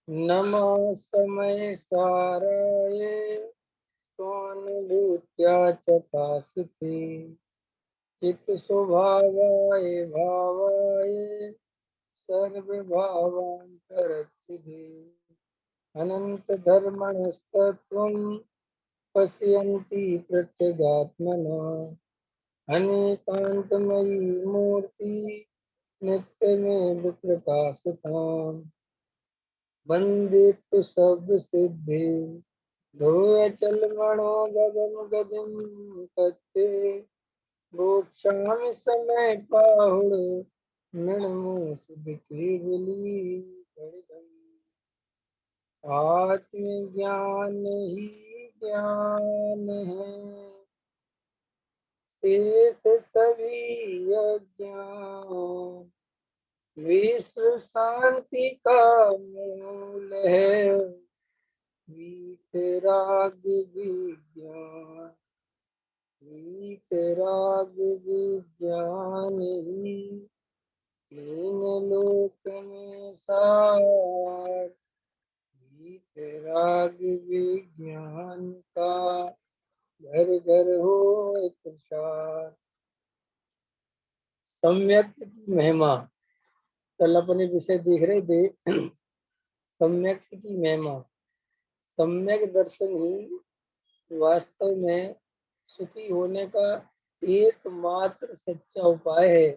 नमः समय साराय स्वानुभूत्या च तासते चित्त स्वभावाय भावाय सर्वभावान्तरच्छिदे अनंत धर्मणस्तत्त्वं पश्यन्ति प्रत्यगात्मना अनेकान्तमयी मूर्ति नित्यमेव प्रकाशताम् वन्दे तु सर्वसिद्धे धोयचलमणो गगन गदिं पत्ते मोक्षामि समय पाहुड़ निर्मूष केवली आत्मज्ञान ही ज्ञान है शेष सभी अज्ञान विश्व शांति का मूल है वीतराग विज्ञान वीतराग विज्ञान ही तीन लोक में सार वीतराग विज्ञान का घर घर हो प्रसार। सम्यक की महिमा। कल अपने विषय देख रहे थे सम्यक की महिमा। सम्यक दर्शन ही वास्तव में सुखी होने का एकमात्र सच्चा उपाय है।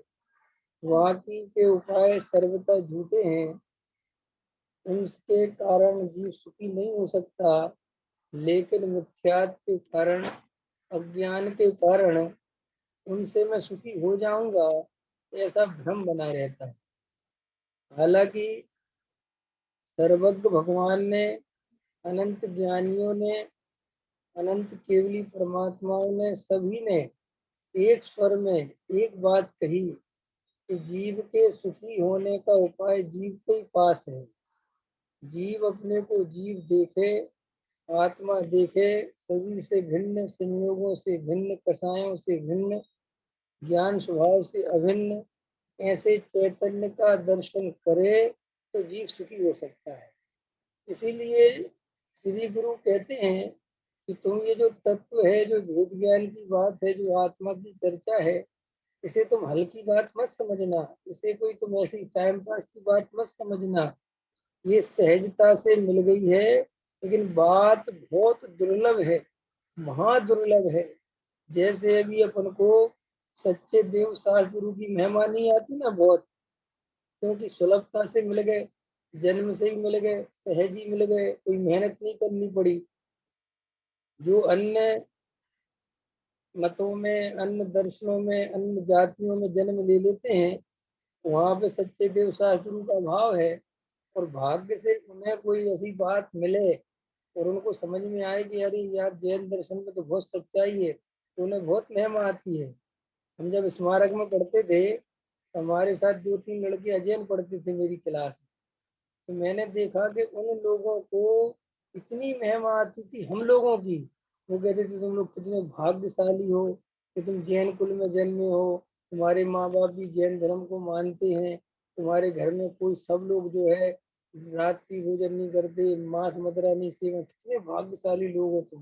बाकी के उपाय सर्वथा झूठे हैं। उनके कारण जीव सुखी नहीं हो सकता, लेकिन मिथ्यात्व के कारण, अज्ञान के कारण उनसे मैं सुखी हो जाऊंगा ऐसा भ्रम बना रहता है। हालांकि सर्वज्ञ भगवान ने, अनंत ज्ञानियों ने, अनंत केवली परमात्माओं ने, सभी ने एक स्वर में एक बात कही कि जीव के सुखी होने का उपाय जीव के पास है। जीव अपने को जीव देखे, आत्मा देखे, शरीर से भिन्न, संयोगों से भिन्न, कषायों से भिन्न, ज्ञान स्वभाव से अभिन्न ऐसे चैतन्य का दर्शन करे तो जीव सुखी हो सकता है। इसीलिए श्री गुरु कहते हैं कि तुम ये जो तत्व है, जो भेद ज्ञान की बात है, जो आत्मा की चर्चा है, इसे तुम हल्की बात मत समझना, इसे कोई तुम ऐसी टाइम पास की बात मत समझना। ये सहजता से मिल गई है, लेकिन बात बहुत दुर्लभ है, महादुर्लभ है। जैसे अभी अपन को सच्चे देव शास्त्र गुरु की महिमा नहीं आती ना बहुत, क्योंकि सुलभता से मिल गए, जन्म से ही मिल गए, सहज ही मिल गए, कोई मेहनत नहीं करनी पड़ी। जो अन्य मतों में, अन्य दर्शनों में, अन्य जातियों में जन्म ले लेते हैं, वहां पे सच्चे देव शास्त्रों का भाव है। और भाग्य से उन्हें कोई ऐसी बात मिले और उनको समझ में आए कि अरे यार जैन दर्शन में तो बहुत सच्चाई है, तो उन्हें बहुत महिमा आती है। हम जब स्मारक में पढ़ते थे, हमारे साथ 2-3 लड़के अजैन पढ़ते थे मेरी क्लास में, तो मैंने देखा कि उन लोगों को इतनी महिमा आती थी हम लोगों की। वो कहते थे तुम लोग कितने भाग्यशाली हो कि तुम जैन कुल में जन्मे हो, तुम्हारे माँ बाप भी जैन धर्म को मानते हैं, तुम्हारे घर में कोई, सब लोग जो है रात की भोजन नहीं करते, मांस मदिरा नहीं सेवन, कितने भाग्यशाली लोग हो तुम।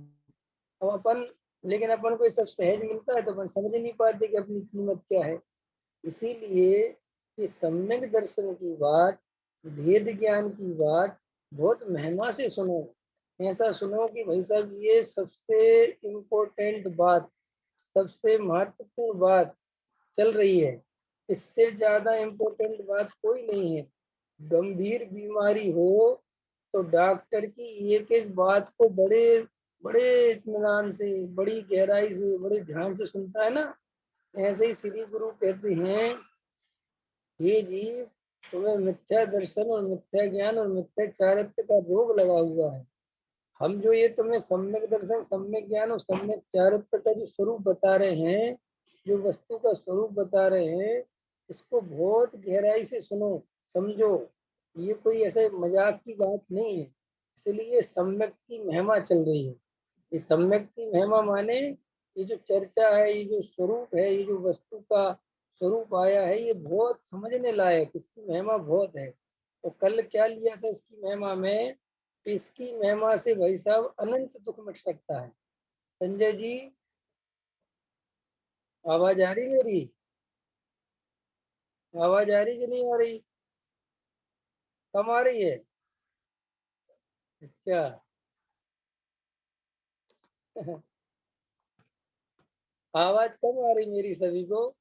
अब अपन, लेकिन अपन को ये सब सहज मिलता है तो अपन समझ नहीं पाते कि अपनी कीमत क्या है। इसीलिए ये सम्यक दर्शन की बात, भेद ज्ञान की बात बहुत महिमा से सुनो। ऐसा सुनो कि भाई साहब ये सबसे इम्पोर्टेंट बात, सबसे महत्वपूर्ण बात चल रही है। इससे ज्यादा इम्पोर्टेंट बात कोई नहीं है। गंभीर बीमारी हो तो डॉक्टर की एक एक बात को बड़े बड़े इत्मीनान से, बड़ी गहराई से, बड़े ध्यान से सुनता है ना। ऐसे ही श्री गुरु कहते हैं, ये जीव, तुम्हें मिथ्या दर्शन और मिथ्या ज्ञान और मिथ्या चारित्र का रोग लगा हुआ है। हम जो ये तुम्हें सम्यक दर्शन, सम्यक ज्ञान और सम्यक चारित्र का जो स्वरूप बता रहे हैं, जो वस्तु का स्वरूप बता रहे हैं, इसको बहुत गहराई से सुनो, समझो। ये कोई ऐसे मजाक की बात नहीं है। इसलिए सम्यक की महिमा चल रही है। ये सम्यक की महिमा माने ये जो चर्चा है, ये जो स्वरूप है, ये जो वस्तु का स्वरूप आया है, ये बहुत समझने लायक, इसकी महिमा बहुत है। तो कल क्या लिया था इसकी महिमा में, इसकी महिमा से भाई साहब अनंत दुख मिट सकता है। संजय जी, आवाज आ रही मेरी? आवाज आ रही कि नहीं आ रही? कम आ रही है? अच्छा। आवाज कम आ रही मेरी सभी को?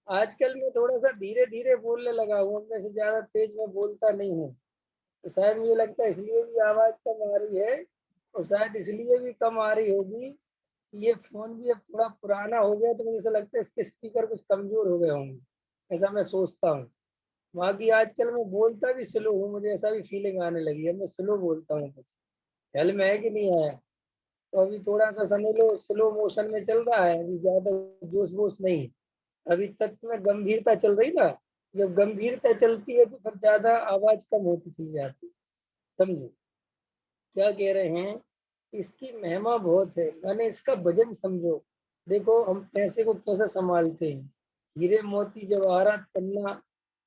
आजकल मैं थोड़ा सा धीरे धीरे बोलने लगा हूँ, मैं से ज्यादा तेज मैं बोलता नहीं हूँ। तो शायद मुझे लगता है इसलिए भी आवाज कम आ रही है, और शायद इसलिए भी कम आ रही होगी कि ये फोन भी अब थोड़ा पुराना हो गया, तो मुझे ऐसा लगता है इसके स्पीकर कुछ कमजोर हो गए होंगे, ऐसा मैं सोचता हूँ। बाकी आजकल मैं बोलता भी स्लो हूँ, मुझे ऐसा भी फीलिंग आने लगी है, मैं स्लो बोलता हूँ कुछ। ख्याल में है कि नहीं आया? तो अभी थोड़ा सा समझ लो स्लो मोशन में चल रहा है, अभी ज्यादा जोश बोश नहीं। अभी तक में गंभीरता चल रही ना, जब गंभीरता चलती है तो फिर ज्यादा आवाज कम होती चली जाती। समझो क्या कह रहे हैं? इसकी महिमा बहुत है, मैंने इसका वजन समझो। देखो हम पैसे को कैसे संभालते हैं, हीरे मोती जवाहरात पन्ना।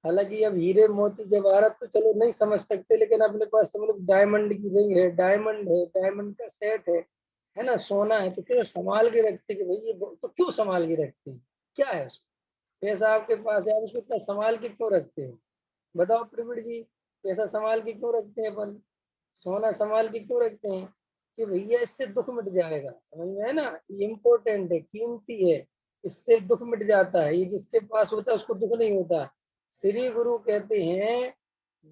हालांकि अब हीरे मोती जवाहरात तो चलो नहीं समझ सकते, लेकिन अपने पास हम लोग डायमंड की रिंग है, डायमंड है, डायमंड का सेट है ना, सोना है, तो कैसे संभाल के रखते कि भाई ये तो क्यों संभाल के रखते हैं? क्या है उसको? पैसा आपके पास है, आप उसको इतना संभाल के क्यों रखते हो? बताओ प्रवीण जी, पैसा संभाल के क्यों रखते हैं अपन? सोना संभाल के क्यों रखते हैं? कि भैया इससे दुख मिट जाएगा, समझ में है ना, ये इम्पोर्टेंट है, कीमती है, इससे दुख मिट जाता है। ये जिसके पास होता है उसको दुख नहीं होता। श्री गुरु कहते हैं,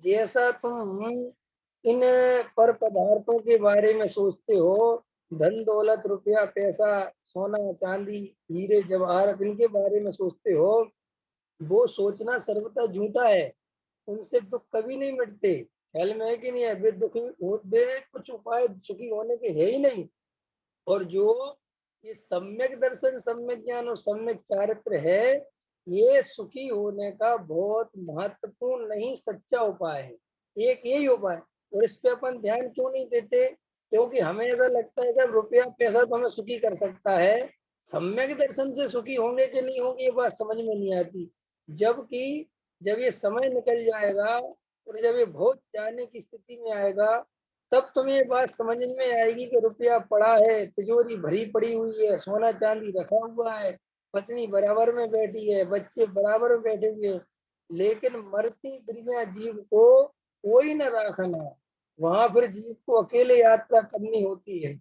जैसा तुम इन पर पदार्थों के बारे में सोचते हो, धन दौलत रुपया पैसा सोना चांदी हीरे जवाहरात इनके बारे में सोचते हो, वो सोचना सर्वथा झूठा है। उनसे दुख कभी नहीं मिटते। ख्याल में है कि नहीं है? वे दुखी वे कुछ उपाय सुखी होने के है ही नहीं। और जो ये सम्यक दर्शन, सम्यक ज्ञान और सम्यक चारित्र है, ये सुखी होने का बहुत महत्वपूर्ण नहीं सच्चा उपाय है, एक यही उपाय। और इस पे अपन ध्यान क्यों नहीं देते? क्योंकि हमें ऐसा लगता है जब रुपया पैसा तो हमें सुखी कर सकता है, सम्यक दर्शन से सुखी होंगे कि नहीं होंगे ये बात समझ में नहीं आती। जबकि जब ये समय निकल जाएगा और जब ये बहुत जाने की स्थिति में आएगा, तब तुम्हें ये बात समझ में आएगी कि रुपया पड़ा है, तिजोरी भरी पड़ी हुई है, सोना चांदी रखा हुआ है, पत्नी बराबर में बैठी है, बच्चे बराबर में बैठे हुए हैं, लेकिन मरती प्रिया जीव को कोई न राखना। वहां फिर जीव को अकेले यात्रा करनी होती है,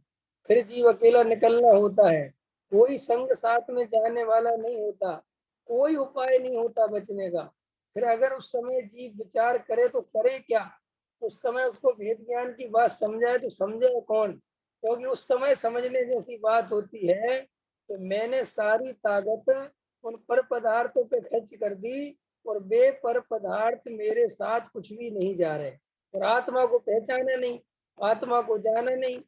फिर जीव अकेला निकलना होता है, कोई संग साथ में जाने वाला नहीं होता, कोई उपाय नहीं होता बचने का। फिर अगर उस समय जीव विचार करे तो करे क्या? उस समय उसको भेद ज्ञान की बात समझाए तो समझे कौन? क्योंकि उस समय समझने जैसी बात होती है तो मैंने सारी ताकत उन पर पदार्थों पे खर्च कर दी, और वे पर पदार्थ मेरे साथ कुछ भी नहीं जा रहे, और आत्मा को पहचाना नहीं, आत्मा को जाना नहीं।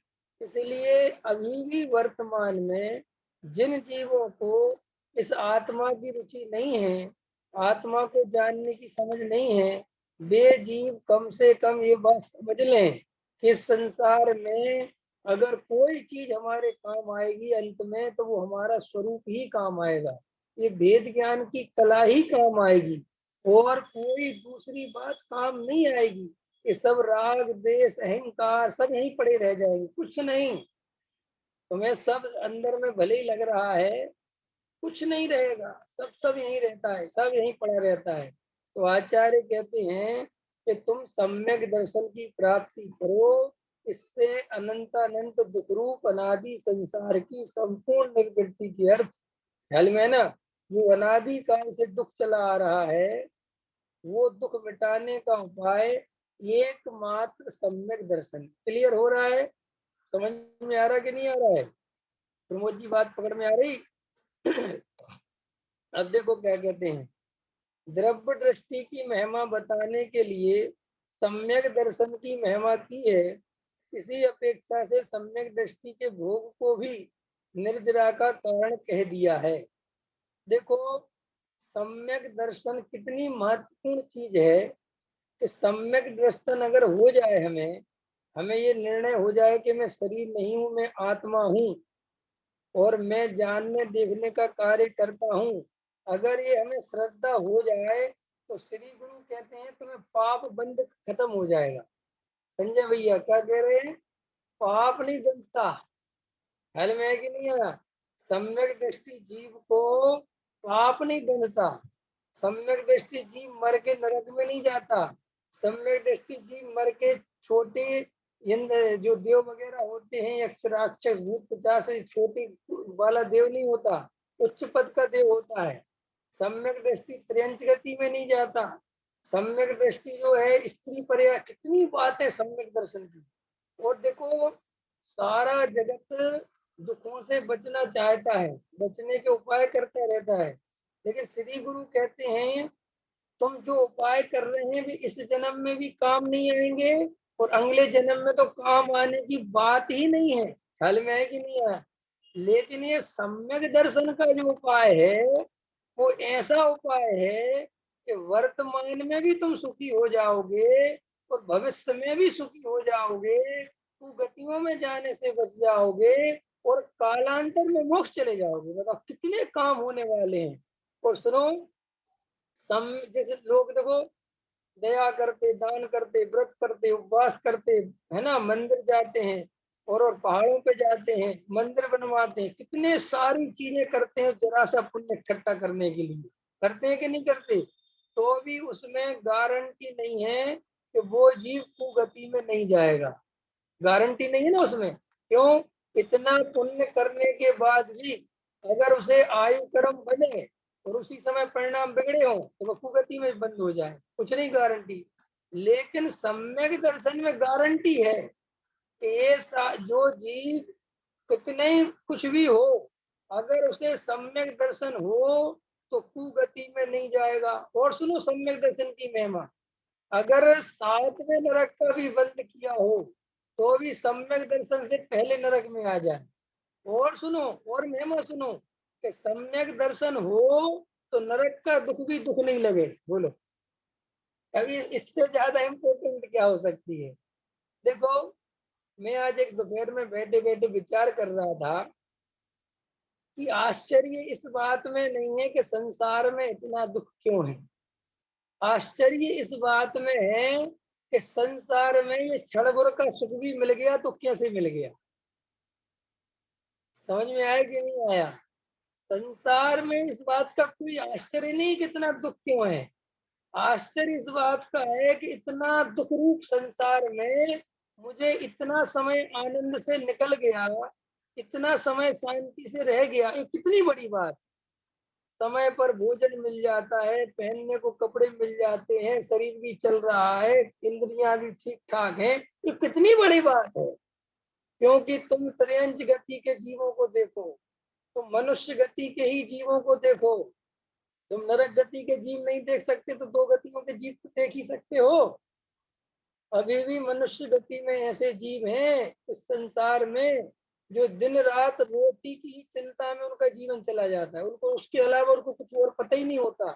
इसलिए अभी भी वर्तमान में जिन जीवों को इस आत्मा की रुचि नहीं है, आत्मा को जानने की समझ नहीं है, वे जीव कम से कम ये बात समझ लें कि इस संसार में अगर कोई चीज हमारे काम आएगी अंत में, तो वो हमारा स्वरूप ही काम आएगा, ये भेद ज्ञान की कला ही काम आएगी, और कोई दूसरी बात काम नहीं आएगी। ये सब राग देश अहंकार सब यहीं पड़े रह जाएंगे, कुछ नहीं। तुम्हें सब अंदर में भले ही लग रहा है, कुछ नहीं रहेगा, सब सब यहीं रहता है, सब यहीं पड़ा रहता है। तो आचार्य कहते हैं कि तुम सम्यक दर्शन की प्राप्ति करो, इससे अनंत अनंत दुख रूप अनादि संसार की संपूर्ण निवृत्ति की अर्थ। ख्याल में है ना? जो अनादि काल से दुख चला आ रहा है, वो दुख मिटाने का उपाय एकमात्र सम्यक दर्शन। क्लियर हो रहा है? समझ में आ रहा कि नहीं आ रहा है? प्रमोद जी बात पकड़ में आ रही? अब देखो क्या कहते हैं, द्रव्य दृष्टि की महिमा बताने के लिए सम्यक दर्शन की महिमा की है, इसी अपेक्षा से सम्यक दृष्टि के भोग को भी निर्जरा का कारण कह दिया है। देखो सम्यक दर्शन कितनी महत्वपूर्ण चीज है, कि सम्यक दर्शन अगर हो जाए, हमें हमें ये निर्णय हो जाए कि मैं शरीर नहीं हूं, मैं आत्मा हूं, और मैं जानने देखने का कार्य करता हूँ, अगर ये हमें श्रद्धा हो जाए, तो श्री गुरु कहते हैं तुम्हें पाप बंद खत्म हो जाएगा। संजय भैया क्या कह रहे हैं? पाप नहीं बनता। ख्याल में है कि नहीं आया? सम्यक दृष्टि जीव को पाप नहीं बंधता। सम्यक दृष्टि जीव मर के नरक में नहीं जाता। सम्यक दृष्टि जीव मर के छोटे इंद्र जो देव वगैरह होते हैं, यक्ष राक्षस भूत पिशाच से छोटी वाला देव नहीं होता, उच्च पद का देव होता है। सम्यक दृष्टि त्र्यंच गति में नहीं जाता। सम्यक दृष्टि जो है स्त्री पर्याय, कितनी बात है सम्यक दर्शन की। और देखो सारा जगत दुखों से बचना चाहता है, बचने के उपाय करता रहता है, लेकिन श्री गुरु कहते हैं तुम जो उपाय कर रहे हैं भी इस जन्म में भी काम नहीं आएंगे, और अगले जन्म में तो काम आने की बात ही नहीं है। ख्याल में है कि नहीं है? लेकिन ये सम्यक दर्शन का जो उपाय है वो ऐसा उपाय है कि वर्तमान में भी तुम सुखी हो जाओगे और भविष्य में भी सुखी हो जाओगे, तू गतियों में जाने से बच जाओगे और कालांतर में मोक्ष चले जाओगे। बताओ कितने काम होने वाले हैं। और सुनो, जैसे लोग देखो दया करते, दान करते, व्रत करते, उपवास करते, है ना, मंदिर जाते हैं और पहाड़ों पे जाते हैं, मंदिर बनवाते हैं, कितने सारी चीजें करते हैं जरा सा पुण्य इकट्ठा करने के लिए। करते हैं कि नहीं करते? तो भी उसमें गारंटी नहीं है कि वो जीव कुगति में नहीं जाएगा। गारंटी नहीं है ना उसमें। क्यों? इतना पुण्य करने के बाद भी अगर उसे आयु कर्म बने और उसी समय परिणाम बिगड़े हो तो वह कुगति में बंद हो जाए, कुछ नहीं गारंटी। लेकिन सम्यक दर्शन में गारंटी है कि ये जो जीव कितने ही कुछ भी हो, अगर उसे सम्यक दर्शन हो तो कुगति में नहीं जाएगा। और सुनो सम्यक दर्शन की महिमा, अगर 7वें नरक का भी बंद किया हो तो भी सम्यक दर्शन से पहले नरक में आ जाए। और सुनो, और महिमा सुनो कि सम्यक दर्शन हो तो नरक का दुख भी दुख नहीं लगे। बोलो अभी इससे ज्यादा इम्पोर्टेंट क्या हो सकती है? देखो मैं आज एक दोपहर में बैठे बैठे विचार कर रहा था कि आश्चर्य इस बात में नहीं है कि संसार में इतना दुख क्यों है। आश्चर्य इस बात में है कि संसार में ये क्षण भर का सुख भी मिल गया तो कैसे मिल गया। समझ में आया कि नहीं आया? संसार में इस बात का कोई आश्चर्य नहीं कि इतना दुख क्यों है। आश्चर्य इस बात का है कि इतना दुख रूप संसार में मुझे इतना समय आनंद से निकल गया, इतना समय शांति से रह गया, ये कितनी बड़ी बात। समय पर भोजन मिल जाता है, पहनने को कपड़े मिल जाते हैं, शरीर भी चल रहा है, इंद्रियां भी ठीक ठाक हैं, ये कितनी बड़ी बात है। क्योंकि तुम त्रयंच गति के जीवों को देखो, तुम मनुष्य गति के ही जीवों को देखो। तुम नरक गति के जीव नहीं देख सकते तो दो गतियों के जीव को देख ही सकते हो। अभी भी मनुष्य गति में ऐसे जीव हैं इस संसार में जो दिन रात रोटी की ही चिंता में उनका जीवन चला जाता है, उनको उसके अलावा उनको कुछ और पता ही नहीं होता।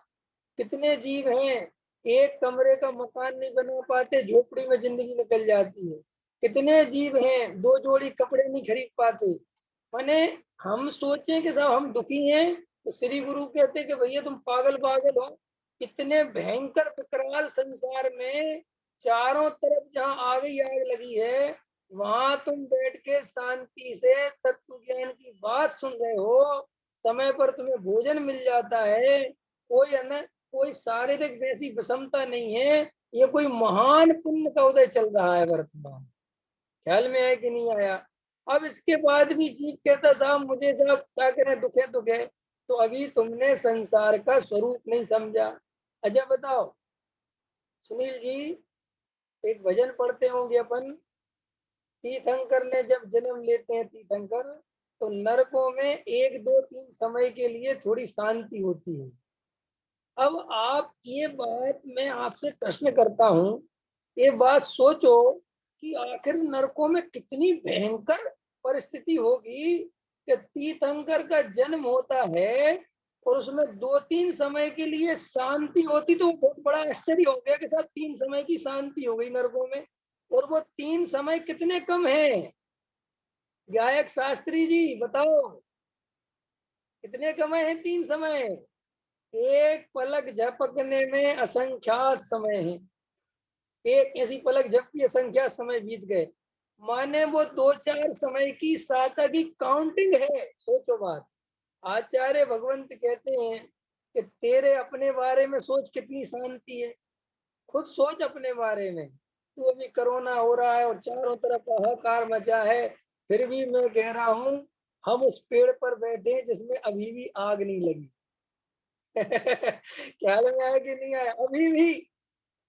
कितने जीव हैं एक कमरे का मकान नहीं बना पाते, झोपड़ी में जिंदगी निकल जाती है। कितने जीव हैं दो जोड़ी कपड़े नहीं खरीद पाते। माने हम सोचें कि साहब हम दुखी हैं तो श्री गुरु कहते हैं कि भैया तुम पागल पागल हो। इतने भयंकर विकराल संसार में चारों तरफ जहाँ आग ही आग लगी है, वहां तुम बैठ के शांति से तत्व ज्ञान की बात सुन रहे हो, समय पर तुम्हें भोजन मिल जाता है, कोई कोई शारीरिक वैसी विषमता नहीं है। ये कोई महान पुण्य का उदय चल रहा है वर्तमान। ख्याल में है कि नहीं आया? अब इसके बाद भी जीव कहता साहब मुझे साहब क्या करें, दुखे दुखे। तो अभी तुमने संसार का स्वरूप नहीं समझा। अच्छा बताओ सुनील जी, एक भजन पढ़ते होंगे अपन, तीर्थंकर ने जब जन्म लेते हैं तीर्थंकर, तो नरकों में 1 2 3 समय के लिए थोड़ी शांति होती है। अब आप ये बात मैं आपसे प्रश्न करता हूँ, ये बात सोचो कि आखिर नरकों में कितनी भयंकर परिस्थिति होगी कि तीर्थंकर का जन्म होता है और उसमें 2 3 समय के लिए शांति होती, तो बहुत बड़ा आश्चर्य हो गया कि साहब 3 समय की शांति हो गई नरकों में। और वो 3 समय कितने कम है? गायक शास्त्री जी बताओ कितने कम है 3 समय? एक पलक झपकने में असंख्यात समय है। एक ऐसी पलक झपकी असंख्यात समय बीत गए, माने वो 2-4 समय की साता की काउंटिंग है। सोचो बात। आचार्य भगवंत कहते हैं कि तेरे अपने बारे में सोच कितनी शांति है। खुद सोच अपने बारे में। तू अभी कोरोना हो रहा है और चारों तरफ हाहाकार मचा है, फिर भी मैं कह रहा हूँ हम उस पेड़ पर बैठे हैं जिसमें अभी भी आग नहीं लगी। ख्याल में आया कि नहीं आया? अभी भी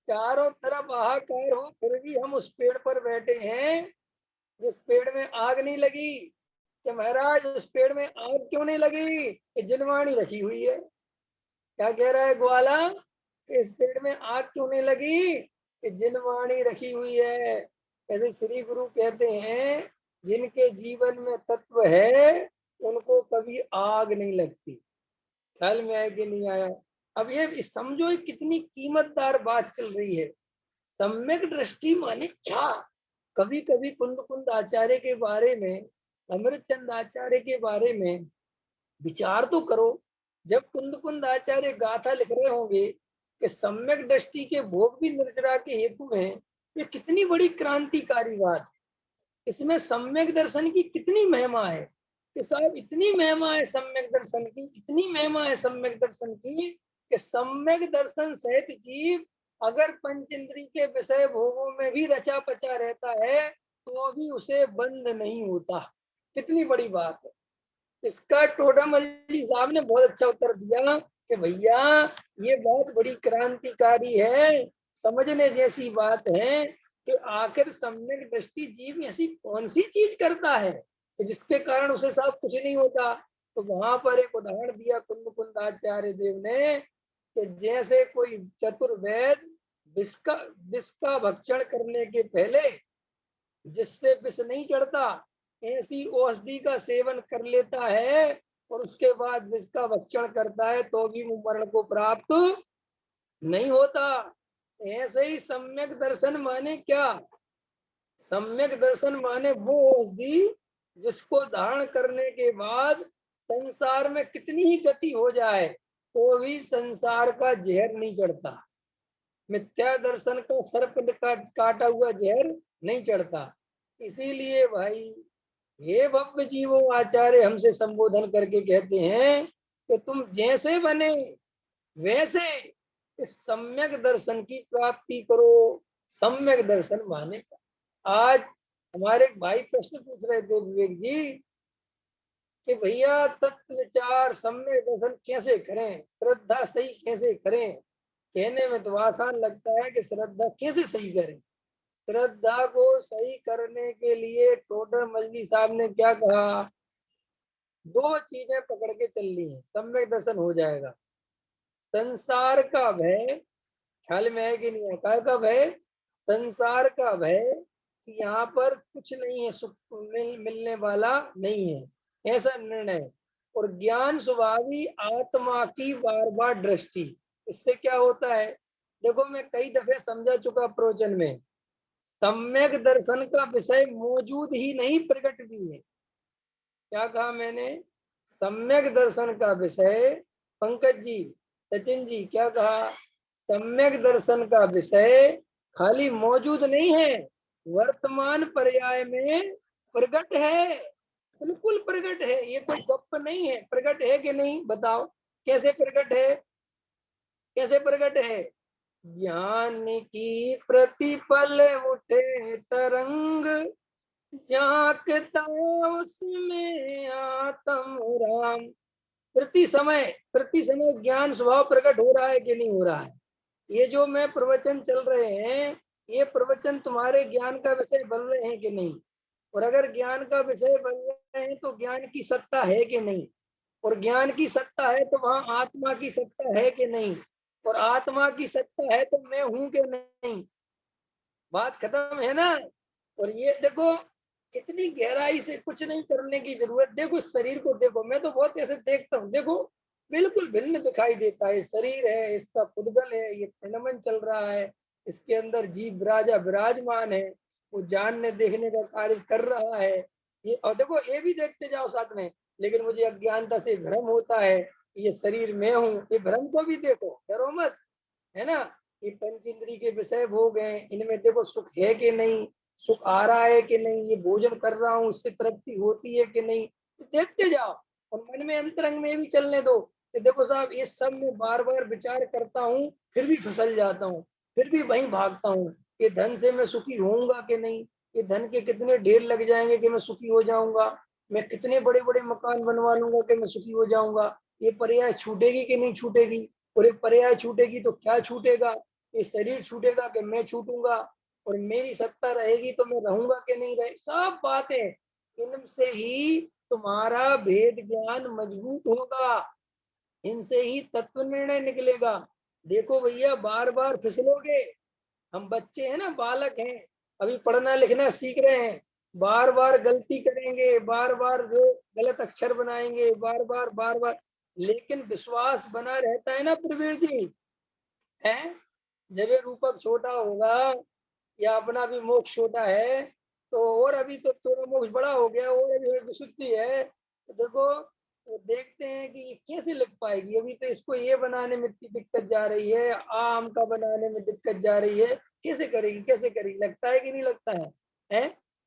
चारों तरफ हाहाकार हो, फिर भी हम उस पेड़ पर बैठे हैं जिस पेड़ में आग नहीं लगी। कि महाराज उस पेड़ में आग क्यों नहीं लगी? कि जिनवाणी रखी हुई है। क्या कह रहा है ग्वाला? कि इस पेड़ में आग क्यों नहीं लगी? कि जिनवाणी रखी हुई है। ऐसे श्री गुरु कहते हैं जिनके जीवन में तत्व है उनको कभी आग नहीं लगती। ख्याल में आया कि नहीं आया? अब ये समझो ये कितनी कीमतदार बात चल रही है। सम्यक दृष्टि माने क्या? कभी कभी कुंद कुंद आचार्य के बारे में, अमृतचंद आचार्य के बारे में विचार तो करो। जब कुंद कुंद आचार्य गाथा लिख रहे होंगे कि सम्यक दृष्टि के भोग भी निर्जरा के हेतु हैं, ये कितनी बड़ी क्रांतिकारी बात है। इसमें सम्यक दर्शन की कितनी महिमा है कि साहब, इतनी महिमा है सम्यक दर्शन की, इतनी महिमा है सम्यक दर्शन की कि सम्यक दर्शन सहित जीव अगर पंचेंद्री के विषय भोगों में भी रचा पचा रहता है तो भी उसे बंद नहीं होता। कितनी बड़ी बात है। इसका टोडम अली साहब ने बहुत अच्छा उत्तर दिया कि भैया ये बात बड़ी क्रांतिकारी है, समझने जैसी बात है कि आखिर सम्यक दृष्टि जीव ऐसी कौन सी चीज करता है कि जिसके कारण उसे साफ कुछ नहीं होता। तो वहां पर एक उदाहरण दिया कुंद कुंद आचार्य देव ने कि जैसे कोई चतुर्वेद विष का भक्षण करने के पहले जिससे विष नहीं चढ़ता ऐसी औषधि का सेवन कर लेता है और उसके बाद विष का भक्षण करता है तो भी वो मरण को प्राप्त नहीं होता। ऐसे ही सम्यक दर्शन माने क्या? सम्यक दर्शन माने वो औषधि जिसको धारण करने के बाद संसार में कितनी ही गति हो जाए तो भी संसार का जहर नहीं चढ़ता। मिथ्या दर्शन का सर्प काटा हुआ जहर नहीं चढ़ता। इसीलिए भाई ये भव्य जीवो आचार्य हमसे संबोधन करके कहते हैं कि तुम जैसे बने वैसे इस सम्यक दर्शन की प्राप्ति करो। सम्यक दर्शन माने का। आज हमारे एक भाई प्रश्न पूछ रहे थे विवेक जी कि भैया तत्व विचार सम्यक दर्शन कैसे करें, श्रद्धा सही कैसे करें? कहने में तो आसान लगता है कि श्रद्धा कैसे सही करें। श्रद्धा को सही करने के लिए टोडर मजली साहब ने क्या कहा? दो चीजें पकड़ के चल ली है, सम्यक दर्शन हो जाएगा। संसार का भय, ख्याल में है कि नहीं है? काय का भय? संसार का भय कि यहाँ पर कुछ नहीं है, सुख मिलने वाला नहीं है, ऐसा निर्णय। और ज्ञान स्वभावी आत्मा की बार बार दृष्टि। इससे क्या होता है? देखो मैं कई दफे समझा चुका प्रवचन में, सम्यक दर्शन का विषय मौजूद ही नहीं प्रकट भी है। क्या कहा मैंने? सम्यक दर्शन का विषय, पंकज जी, सचिन जी, क्या कहा? सम्यक दर्शन का विषय खाली मौजूद नहीं है, वर्तमान पर्याय में प्रकट है। बिल्कुल प्रकट है, ये कोई गप नहीं है। प्रकट है कि नहीं बताओ? कैसे प्रकट है? कैसे प्रकट है? ज्ञान की प्रतिपल उठे तरंग, झांकता उसमें आत्म राम। प्रति समय ज्ञान स्वभाव प्रकट हो रहा है कि नहीं हो रहा है? ये जो मैं प्रवचन चल रहे हैं ये प्रवचन तुम्हारे ज्ञान का विषय बन रहे हैं कि नहीं? और अगर ज्ञान का विषय बन रहे हैं तो ज्ञान की सत्ता है कि नहीं? और ज्ञान की सत्ता है तो वहां आत्मा की सत्ता है कि नहीं? और आत्मा की सत्ता है तो मैं हूं कि नहीं? बात खत्म है ना? और ये देखो कितनी गहराई से, कुछ नहीं करने की जरूरत। देखो शरीर को देखो, मैं तो बहुत ऐसे देखता हूँ, देखो बिल्कुल भिन्न दिखाई देता है। शरीर है, इसका पुद्गल है, ये प्रणमन चल रहा है, इसके अंदर जीव राजा विराजमान है, वो जानने देखने का कार्य कर रहा है। ये और देखो ये भी देखते जाओ साथ में, लेकिन मुझे अज्ञानता से भ्रम होता है ये शरीर मैं हूँ, ये भ्रम को भी देखो, डरो मत, है ना। ये पंच इंद्री के विषय भोग हैं, इनमें देखो सुख है कि नहीं, सुख आ रहा है कि नहीं, ये भोजन कर रहा हूँ इससे तृप्ति होती है कि नहीं, तो देखते जाओ। और मन में अंतरंग में भी चलने दो कि देखो साहब ये सब मैं बार बार विचार करता हूँ, फिर भी फिसल जाता हूँ, फिर भी वहीं भागता हूँ। ये धन से मैं सुखी होऊंगा कि नहीं, ये धन के कितने ढेर लग जाएंगे कि मैं सुखी हो जाऊंगा, मैं कितने बड़े बड़े मकान बनवा लूंगा कि मैं सुखी हो जाऊंगा, ये पर्याय छूटेगी कि नहीं छूटेगी, और ये पर्याय छूटेगी तो क्या छूटेगा, ये शरीर छूटेगा कि मैं छूटूंगा, और मेरी सत्ता रहेगी तो मैं रहूंगा कि नहीं रहे, सब बातें इनसे ही तुम्हारा भेद ज्ञान मजबूत होगा, इनसे ही तत्व निर्णय निकलेगा। देखो भैया बार बार फिसलोगे, हम बच्चे हैं ना, बालक हैं, अभी पढ़ना लिखना सीख रहे हैं, बार बार गलती करेंगे, बार बार जो गलत अक्षर बनाएंगे, बार बार, लेकिन विश्वास बना रहता है ना प्रवीर जी, है। जब ये रूपक छोटा होगा या अपना भी मोक्ष छोटा है, तो और अभी तो थोड़ा मोक्ष बड़ा हो गया और अभी विशुद्धि है, तो देखो तो देखते हैं कि ये कैसे लग पाएगी। अभी तो इसको ये बनाने में इतनी दिक्कत जा रही है, आम का बनाने में दिक्कत जा रही है, कैसे करेगी कैसे करेगी, लगता है कि नहीं लगता है?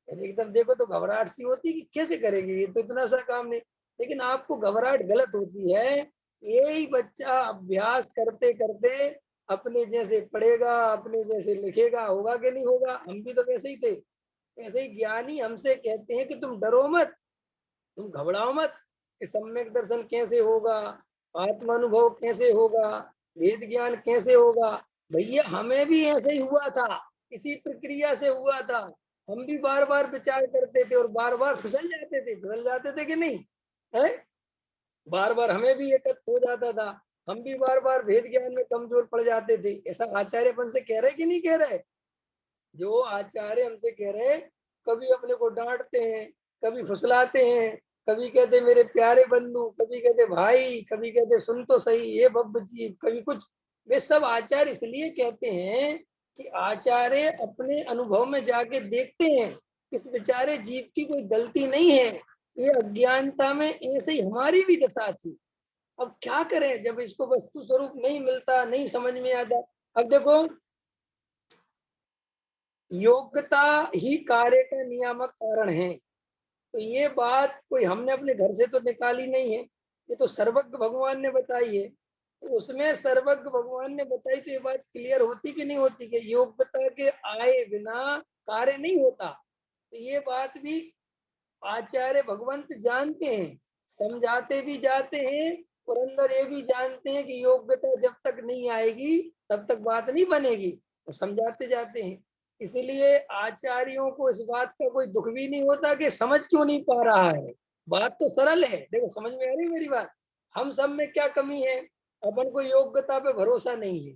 एकदम देखो तो घबराहट सी होती है कि कैसे करेगी, ये तो इतना सा काम नहीं। लेकिन आपको घबराहट गलत होती है, यही बच्चा अभ्यास करते करते अपने जैसे पढ़ेगा, अपने जैसे लिखेगा, होगा कि नहीं होगा। हम भी तो वैसे ही थे, वैसे ही ज्ञानी हमसे कहते हैं कि तुम डरो मत, तुम घबराओ मत, कि सम्यक दर्शन कैसे होगा, आत्मानुभव कैसे होगा, वेद ज्ञान कैसे होगा। भैया हमें भी ऐसे ही हुआ था, इसी प्रक्रिया से हुआ था, हम भी बार बार विचार करते थे और बार बार फिसल जाते थे कि नहीं है, बार बार हमें भी एकत्र हो जाता था, हम भी बार बार भेद ज्ञान में कमजोर पड़ जाते थे। ऐसा आचार्यपन से कह रहे कि नहीं कह रहे, जो आचार्य हमसे कह रहे, कभी अपने को डांटते हैं, कभी फुसलाते हैं, कभी कहते मेरे प्यारे बंधु, कभी कहते भाई, कभी कहते सुन तो सही ये बब्ब जी, कभी कुछ, वे सब आचार्य इसलिए कहते हैं कि आचार्य अपने अनुभव में जाके देखते हैं इस बेचारे जीव की कोई गलती नहीं है, ये अज्ञानता में ऐसे ही हमारी भी दशा थी। अब क्या करें जब इसको वस्तु स्वरूप नहीं मिलता, नहीं समझ में आता। अब देखो योग्यता ही कार्य का नियामक कारण है, तो ये बात कोई हमने अपने घर से तो निकाली नहीं है, ये तो सर्वज्ञ भगवान ने बताई है। तो उसमें सर्वज्ञ भगवान ने बताई तो ये बात क्लियर होती कि नहीं होती कि योग्यता के आए बिना कार्य नहीं होता। तो ये बात भी आचार्य भगवंत जानते हैं, समझाते भी जाते हैं, और अंदर ये भी जानते हैं कि योग्यता जब तक नहीं आएगी तब तक बात नहीं बनेगी, और समझाते जाते हैं। इसलिए आचार्यों को इस बात का कोई दुख भी नहीं होता कि समझ क्यों नहीं पा रहा है। बात तो सरल है, देखो समझ में आ रही मेरी बात। हम सब में क्या कमी है, अपन को योग्यता पे भरोसा नहीं है,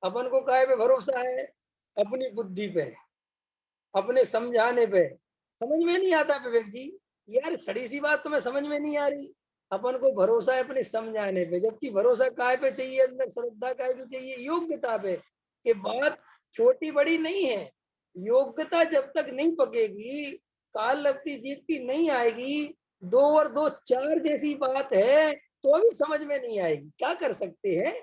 अपन को काय पे भरोसा है, अपनी बुद्धि पे, अपने समझाने पे। समझ में नहीं आता विवेक जी, यार सड़ी सी बात तुम्हें समझ में नहीं आ रही। अपन को भरोसा है अपने समझाने पे, जबकि भरोसा काय पे चाहिए, अंदर श्रद्धा काय पे चाहिए, योग्यता पे। कि बात छोटी बड़ी नहीं है, योग्यता जब तक नहीं पकेगी, काल लपटी जीत की नहीं आएगी, 2 और 2 4 जैसी बात है, तो भी समझ में नहीं आएगी, क्या कर सकते हैं।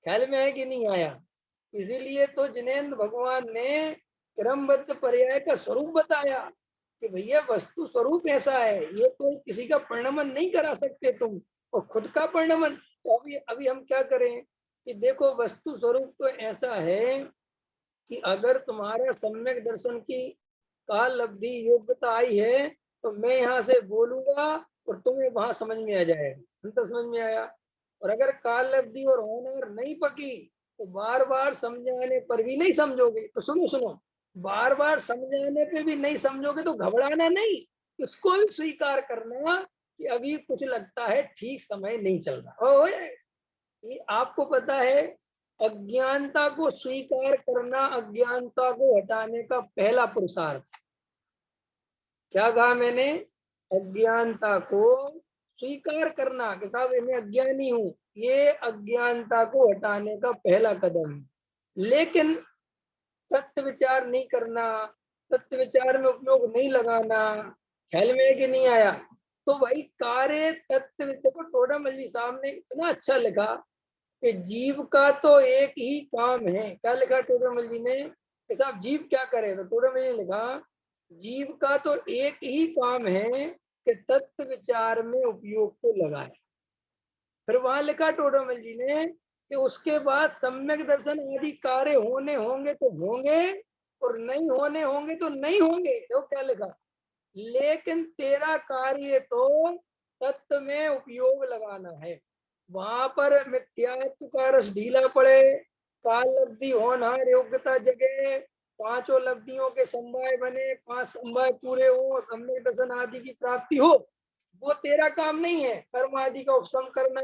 ख्याल में है कि नहीं आया। इसीलिए तो जिनेन्द्र भगवान ने क्रमबद्ध पर्याय का स्वरूप बताया कि भैया वस्तु स्वरूप ऐसा है, ये तो किसी का परिणमन नहीं करा सकते तुम, और खुद का परिणमन। तो अभी अभी हम क्या करें कि देखो वस्तु स्वरूप तो ऐसा है कि अगर तुम्हारा सम्यक दर्शन की काल अवधि योग्यता आई है, तो मैं यहाँ से बोलूंगा और तुम्हें वहां समझ में आ जाएगा, अंतर समझ में आया। और अगर काल अवधि और होनर नहीं पकी, तो बार बार समझाने पर भी नहीं समझोगे, तो सुनो सुनो, बार बार समझाने पे भी नहीं समझोगे तो घबराना नहीं, इसको भी स्वीकार करना कि अभी कुछ लगता है ठीक समय नहीं चल रहा। ये आपको पता है, अज्ञानता को स्वीकार करना अज्ञानता को हटाने का पहला पुरुषार्थ। क्या कहा मैंने, अज्ञानता को स्वीकार करना कि साहब मैं अज्ञानी हूं, ये अज्ञानता को हटाने का पहला कदम है। लेकिन तत्व विचार नहीं करना, तत्व विचार में उपयोग नहीं लगाना, ख्याल में है कि नहीं आया। तो भाई कार्य तत्व, देखो टोडामल जी साहब ने इतना अच्छा लिखा कि जीव का तो एक ही काम है। क्या लिखा टोडामल जी ने कि साहब जीव क्या करे, तो टोडामल जी ने लिखा जीव का तो एक ही काम है कि तत्व विचार में उपयोग को लगाए। फिर वहां लिखा टोडामल जी ने कि उसके बाद सम्यक दर्शन आदि कार्य होने होंगे तो होंगे और नहीं होने होंगे तो नहीं होंगे। तो क्या लिखा, लेकिन तेरा कार्य तो तत्व में उपयोग लगाना है। वहां पर मिथ्यात्व का रस ढीला पड़े, काल लब्धि होनहार योग्यता जगे, पांचों लब्धियों के समवाय बने, पांच समवाय पूरे हो, सम्यक दर्शन आदि की प्राप्ति हो, वो तेरा काम नहीं है। कर्म आदि का उपशम करना,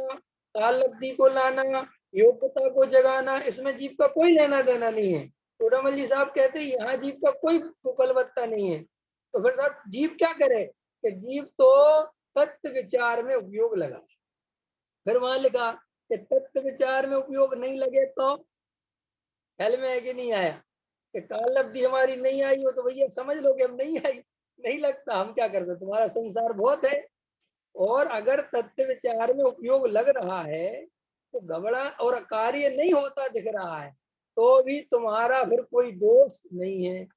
काल लब्धि को लाना, योग्यता को जगाना, इसमें जीव का कोई लेना देना नहीं है। टोडामल जी साहब कहते हैं यहाँ जीव का कोई बलवत्ता नहीं है। तो फिर साहब जीव क्या करे कि जीव तो तत्व विचार में उपयोग लगा। फिर वहां लिखा कि तत्व विचार में उपयोग नहीं लगे तो ख्याल में है कि नहीं आया कि काल अवधि हमारी नहीं आई हो तो भैया समझ लो कि अब नहीं आई, नहीं लगता, हम क्या कर सकते, तुम्हारा संसार बहुत है। और अगर तत्व विचार में उपयोग लग रहा है तो घबरा और कार्य नहीं होता दिख रहा है तो भी तुम्हारा फिर कोई दोष नहीं है।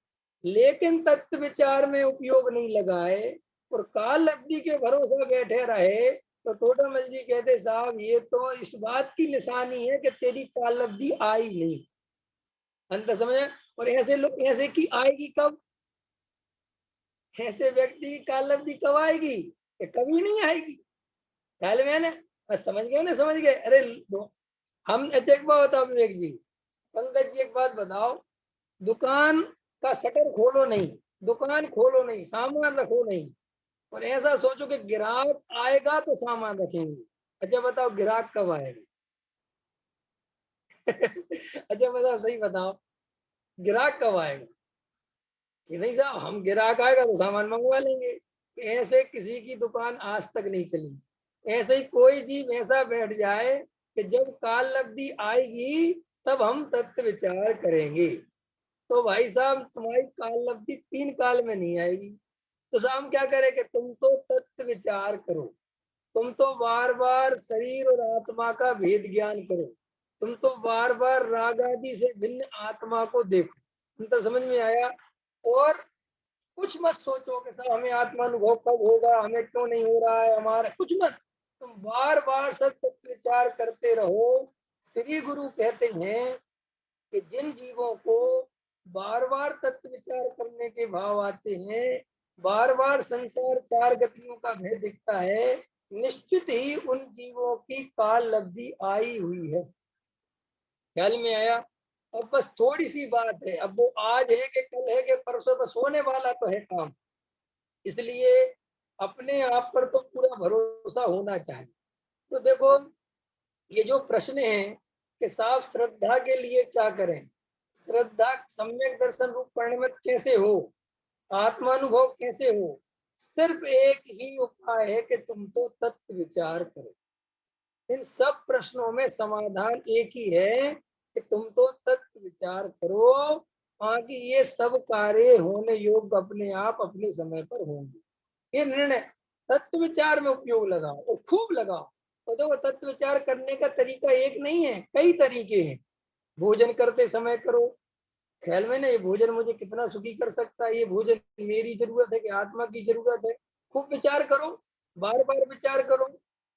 लेकिन तत्व विचार में उपयोग नहीं लगाए और काल अवधि के भरोसा बैठे रहे तो टोडामल जी कहते साहब ये तो इस बात की निशानी है कि तेरी काल अवधि आई नहीं। अंत समझे। और ऐसे लोग, ऐसे की आएगी कब, ऐसे व्यक्ति की काल अवधि कब आएगी, कि कभी नहीं आएगी। ख्याल में है ना, बस समझ गए ना, समझ गए। अरे हम अच्छा एक बात बताओ विवेक जी, पंकज जी एक बात बताओ, दुकान का शटर खोलो नहीं, दुकान खोलो नहीं, सामान रखो नहीं, और ऐसा सोचो कि ग्राहक आएगा तो सामान रखेंगे। अच्छा बताओ ग्राहक कब आएगा? अच्छा बताओ, सही बताओ, ग्राहक कब आएगा? कि नहीं साहब हम ग्राहक आएगा तो सामान मंगवा लेंगे। ऐसे किसी की दुकान आज तक नहीं चली। ऐसे ही कोई जीव ऐसा बैठ जाए कि जब काल अवधि आएगी तब हम तत्व विचार करेंगे। तो भाई साहब तुम्हारी काल अवधि 3 काल में नहीं आएगी। तो साहब क्या करें कि तुम तो तत्व विचार करो, तुम तो बार बार शरीर और आत्मा का भेद ज्ञान करो, तुम तो बार बार राग आदि से भिन्न आत्मा को देखो। तो समझ में आया। और कुछ मत सोचो कि सर हमें आत्मानुभव कब होगा, हमें क्यों नहीं हो रहा है, हमारा कुछ मत, तुम बार बार सत्य विचार करते रहो। श्री गुरु कहते हैं कि जिन जीवों को बार बार तत्व विचार करने के भाव आते हैं, बार बार संसार चार गतियों का भेद दिखता है, निश्चित ही उन जीवों की काल लब्धि आई हुई है। ख्याल में आया। अब बस थोड़ी सी बात है, अब वो आज है कि कल है कि परसों, बस होने वाला तो है काम। इसलिए अपने आप पर तो पूरा भरोसा होना चाहिए। तो देखो ये जो प्रश्न है कि साफ श्रद्धा के लिए क्या करें, श्रद्धा सम्यक दर्शन रूप परिणमित कैसे हो, आत्मानुभव कैसे हो, सिर्फ एक ही उपाय है कि तुम तो तत्व विचार करो। इन सब प्रश्नों में समाधान एक ही है कि तुम तो तत्व विचार करो, बाकी ये सब कार्य होने योग्य अपने आप अपने समय पर होंगे। ये निर्णय तत्व विचार में उपयोग लगाओ और खूब लगाओ। तो देखो तत्व विचार करने का तरीका एक नहीं है, कई तरीके हैं। भोजन करते समय करो, ख्याल में ना ये भोजन मुझे कितना सुखी कर सकता है, ये भोजन मेरी जरूरत है कि आत्मा की जरूरत है, खूब विचार करो, बार बार विचार करो।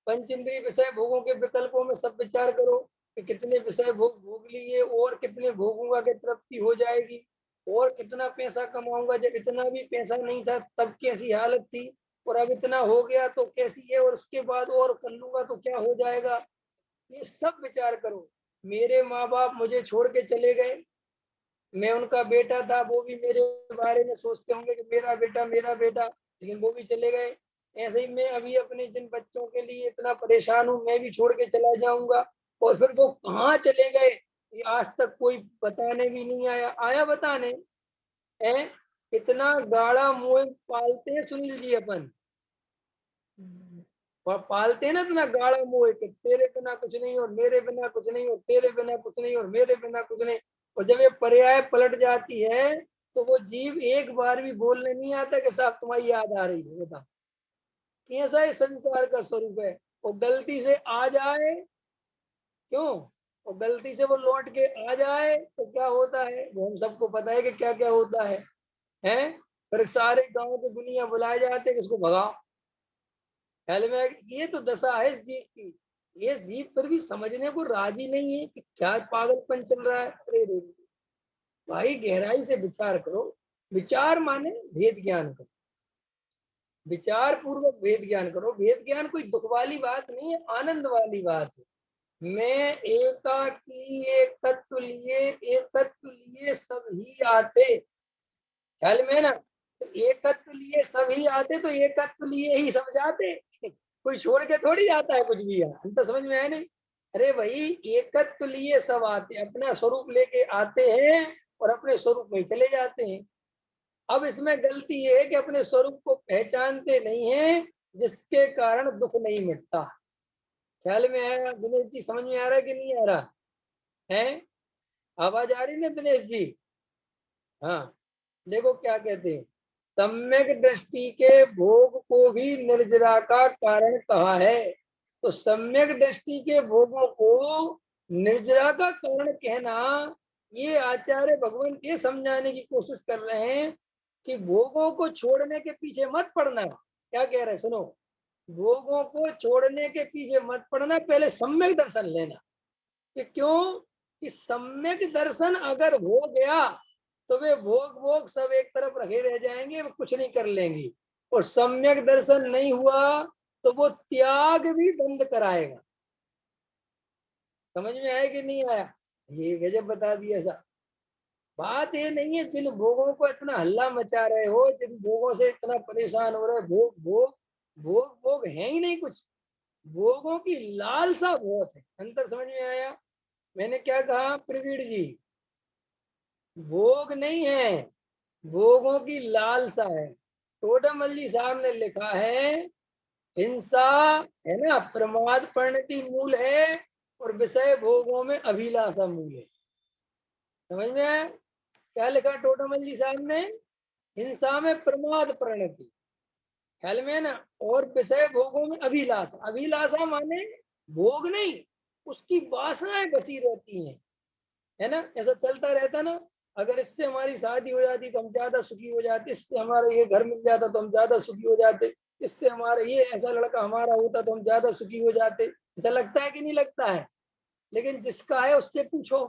पंच इंद्रिय विषय भोगों के विकल्पों में सब विचार करो कि कितने विषय भोग भोग लिए और कितने भोगूंगा कि तृप्ति हो जाएगी, और कितना पैसा कमाऊंगा, जब इतना भी पैसा नहीं था तब कैसी हालत थी, और अब इतना हो गया तो कैसी है, और उसके बाद और कर लूंगा तो क्या हो जाएगा। ये सब विचार करो। मेरे माँ बाप मुझे छोड़ के चले गए, मैं उनका बेटा था, वो भी मेरे बारे में सोचते होंगे कि मेरा बेटा मेरा बेटा, लेकिन वो भी चले गए। ऐसे ही मैं अभी अपने जिन बच्चों के लिए इतना परेशान हूँ, मैं भी छोड़ के चला जाऊंगा, और फिर वो कहाँ चले गए ये आज तक कोई बताने भी नहीं आया, आया बताने है। इतना गाढ़ा मोह पालते हैं सुनील जी अपन, पालते हैं ना इतना गाढ़ा मोह कि तेरे बिना कुछ नहीं और मेरे बिना कुछ नहीं और तेरे बिना कुछ नहीं और मेरे बिना कुछ नहीं। और जब ये पर्याय पलट जाती है तो वो जीव एक बार भी बोलने नहीं आता कि साहब तुम्हारी याद आ रही है, बताओ। कैसा ये संसार का स्वरूप है। वो गलती से आ जाए, क्यों, और गलती से वो लौट के आ जाए तो क्या होता है, वो हम सबको पता है कि क्या क्या होता है, हैं। फिर सारे गांव के दुनिया बुलाए जाते हैं कि इसको भगाओ। ख्याल में ये तो दशा है इस जीव की। ये जीव पर भी समझने को राजी नहीं है कि क्या पागलपन चल रहा है। अरे रे रे। भाई गहराई से विचार करो। विचार माने भेद ज्ञान करो, विचार पूर्वक भेद ज्ञान करो। भेद ज्ञान कोई दुख वाली बात नहीं है, आनंद वाली बात है। मैं एकाकी एक तत्व लिए, एक तत्व लिए सब ही आते। ख्याल में ना, तो एक तत्व लिए सब ही आते, तो एक तत्व लिए ही सब जाते। कोई छोड़ के थोड़ी जाता है कुछ भी, यहाँ अंतर समझ में आया नहीं। अरे भाई एकत्व लिए सब आते, अपना स्वरूप लेके आते हैं और अपने स्वरूप में चले जाते हैं। अब इसमें गलती ये है कि अपने स्वरूप को पहचानते नहीं है, जिसके कारण दुख नहीं मिटता। ख्याल में आया दिनेश जी, समझ में आ रहा है कि नहीं आ रहा है। आवाज आ रही ना दिनेश जी। हाँ, देखो क्या कहते हैं, सम्यक दृष्टि के भोग को भी निर्जरा का कारण कहा है। तो सम्यक दृष्टि के भोगों को निर्जरा का कारण कहना, ये आचार्य भगवान ये समझाने की कोशिश कर रहे हैं कि भोगों को छोड़ने के पीछे मत पड़ना। क्या कह रहे हैं सुनो, भोगों को छोड़ने के पीछे मत पड़ना, पहले सम्यक दर्शन लेना। कि क्यों, कि सम्यक दर्शन अगर हो गया तो वे भोग भोग सब एक तरफ रखे रह जाएंगे, वो कुछ नहीं कर लेंगी। और सम्यक दर्शन नहीं हुआ तो वो त्याग भी बंद कराएगा। समझ में आया कि नहीं आया, ये गजब बता दिया सा। बात ये नहीं है जिन भोगों को इतना हल्ला मचा रहे हो, जिन भोगों से इतना परेशान हो रहे, भोग भोग भोग भोग है ही नहीं कुछ। भोगों की लालसा बहुत है। अंतर समझ में आया। मैंने क्या कहा प्रवीण जी, भोग नहीं है, भोगों की लालसा है। टोडामल्ली साहब ने लिखा है, हिंसा है ना प्रमाद परिणति मूल है, और विषय भोगों में अभिलाषा मूल है। समझ में आया क्या लिखा टोडामल्ली साहब ने, हिंसा में प्रमाद परिणति, ख्याल में है ना, और विषय भोगों में अभिलाषा। अभिलाषा माने भोग नहीं, उसकी वासनाएं बसी रहती हैं, है ना, ऐसा चलता रहता ना। अगर इससे हमारी शादी हो जाती तो हम ज्यादा सुखी हो जाते, इससे हमारा ये घर मिल जाता तो हम ज्यादा सुखी हो जाते, इससे हमारा ये ऐसा लड़का हमारा होता तो हम ज्यादा सुखी हो जाते। ऐसा लगता है कि नहीं लगता है। लेकिन जिसका है उससे पूछो,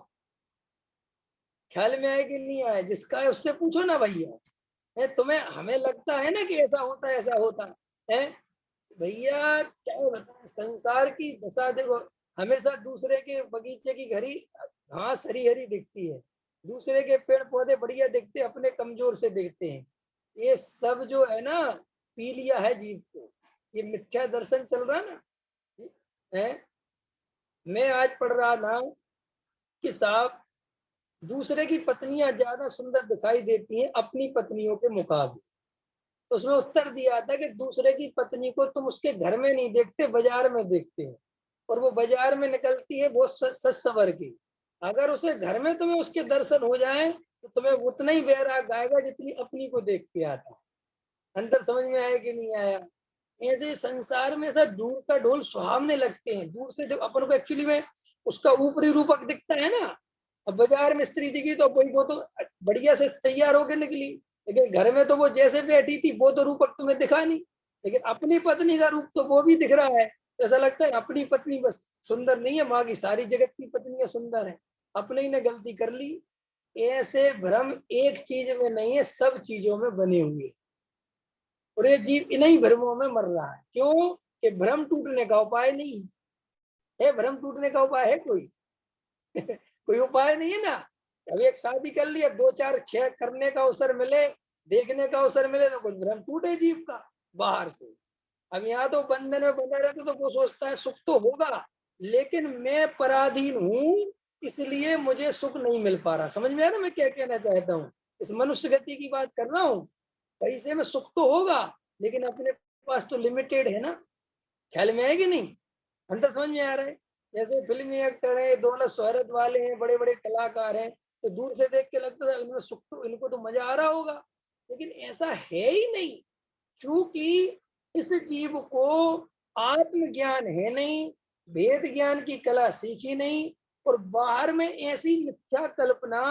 ख्याल में आए कि नहीं आए, जिसका है उससे पूछो ना भैया। है तुम्हें, हमें लगता है ना कि ऐसा होता है ऐसा होता है। भैया क्या बताएं, संसार की दशा देखो। हमेशा दूसरे के बगीचे की घरी घास हरी हरी दिखती है, दूसरे के पेड़ पौधे बढ़िया दिखते, अपने कमजोर से दिखते हैं। ये सब जो है ना, पी लिया है जीव को, ये मिथ्या दर्शन चल रहा ना है। मैं आज पढ़ रहा था कि साहब, दूसरे की पत्नियां ज्यादा सुंदर दिखाई देती हैं अपनी पत्नियों के मुकाबले। तो उसमें उत्तर दिया था कि दूसरे की पत्नी को तुम उसके घर में नहीं देखते, बाजार में देखते हो, और वो बाजार में निकलती है बहुत सच सवर की। अगर उसे घर में तुम्हें उसके दर्शन हो जाए तो तुम्हें उतना ही वैराग आएगा जितनी अपनी को देख के आता। अंतर समझ में आया कि नहीं आया। ऐसे संसार में ऐसा दूर का ढोल सुहावने लगते हैं, दूर से अपन को एक्चुअली में उसका ऊपरी रूपक दिखता है ना। अब बाजार में स्त्री दिखी तो कोई, वो तो बढ़िया से तैयार होकर निकली, लेकिन घर में तो वो जैसे बैठी थी वो तो रूपक तुम्हें दिखा नहीं। लेकिन अपनी पत्नी का रूप तो वो भी दिख रहा है। ऐसा लगता है अपनी पत्नी बस सुंदर नहीं है, माँ की सारी जगत की पत्नियां सुंदर है, अपने ही ने गलती कर ली। ऐसे भ्रम एक चीज में नहीं है, सब चीजों में बने हुए। और ये जीव इन्हीं भ्रमों में मर रहा है। क्यों, कि भ्रम टूटने का उपाय नहीं है। भ्रम टूटने का उपाय है कोई? कोई उपाय नहीं है ना। अभी एक शादी कर ली, अब 2 4 6 करने का अवसर मिले, देखने का अवसर मिले, तो कुछ भ्रम टूटे जीव का बाहर से। अब यहाँ तो बंधन में बंधा रहता तो वो सोचता है सुख तो होगा, लेकिन मैं पराधीन हूँ, इसलिए मुझे सुख नहीं मिल पा रहा। समझ में आया ना मैं क्या कहना चाहता हूँ। इस मनुष्य गति की बात कर रहा हूँ। पैसे में सुख तो होगा, लेकिन अपने पास तो लिमिटेड है ना। ख्याल में है कि नहीं, अंतर समझ में आ रहा है। जैसे फिल्मी एक्टर है, दौलत शोहरत वाले हैं, बड़े बड़े कलाकार हैं, तो दूर से देख के लगता था इनमें सुख तो, इनको तो मजा आ रहा होगा, लेकिन ऐसा है ही नहीं। चूंकि इस जीव को आत्मज्ञान है नहीं, वेद ज्ञान की कला सीखी नहीं, और बाहर में ऐसी मिथ्या कल्पना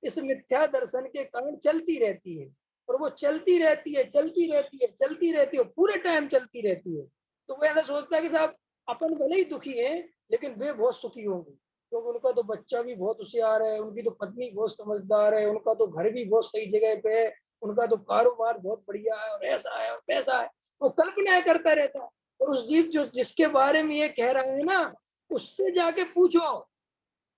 इस मिथ्या दर्शन के कारण चलती रहती है, और वो चलती रहती है, चलती रहती है, चलती रहती है, पूरे टाइम चलती रहती है। तो वो ऐसा सोचता है कि साहब अपन भले ही दुखी है, लेकिन वे बहुत सुखी होंगे, क्योंकि उनका तो बच्चा भी बहुत होशियार है, उनकी तो पत्नी बहुत समझदार है, उनका तो घर भी बहुत सही जगह पे है, उनका तो कारोबार बहुत बढ़िया है, और ऐसा है और पैसा है। वो कल्पनाएं करता रहता है। और उस जीव जो जिसके बारे में ये कह रहा है ना, उससे जाके पूछो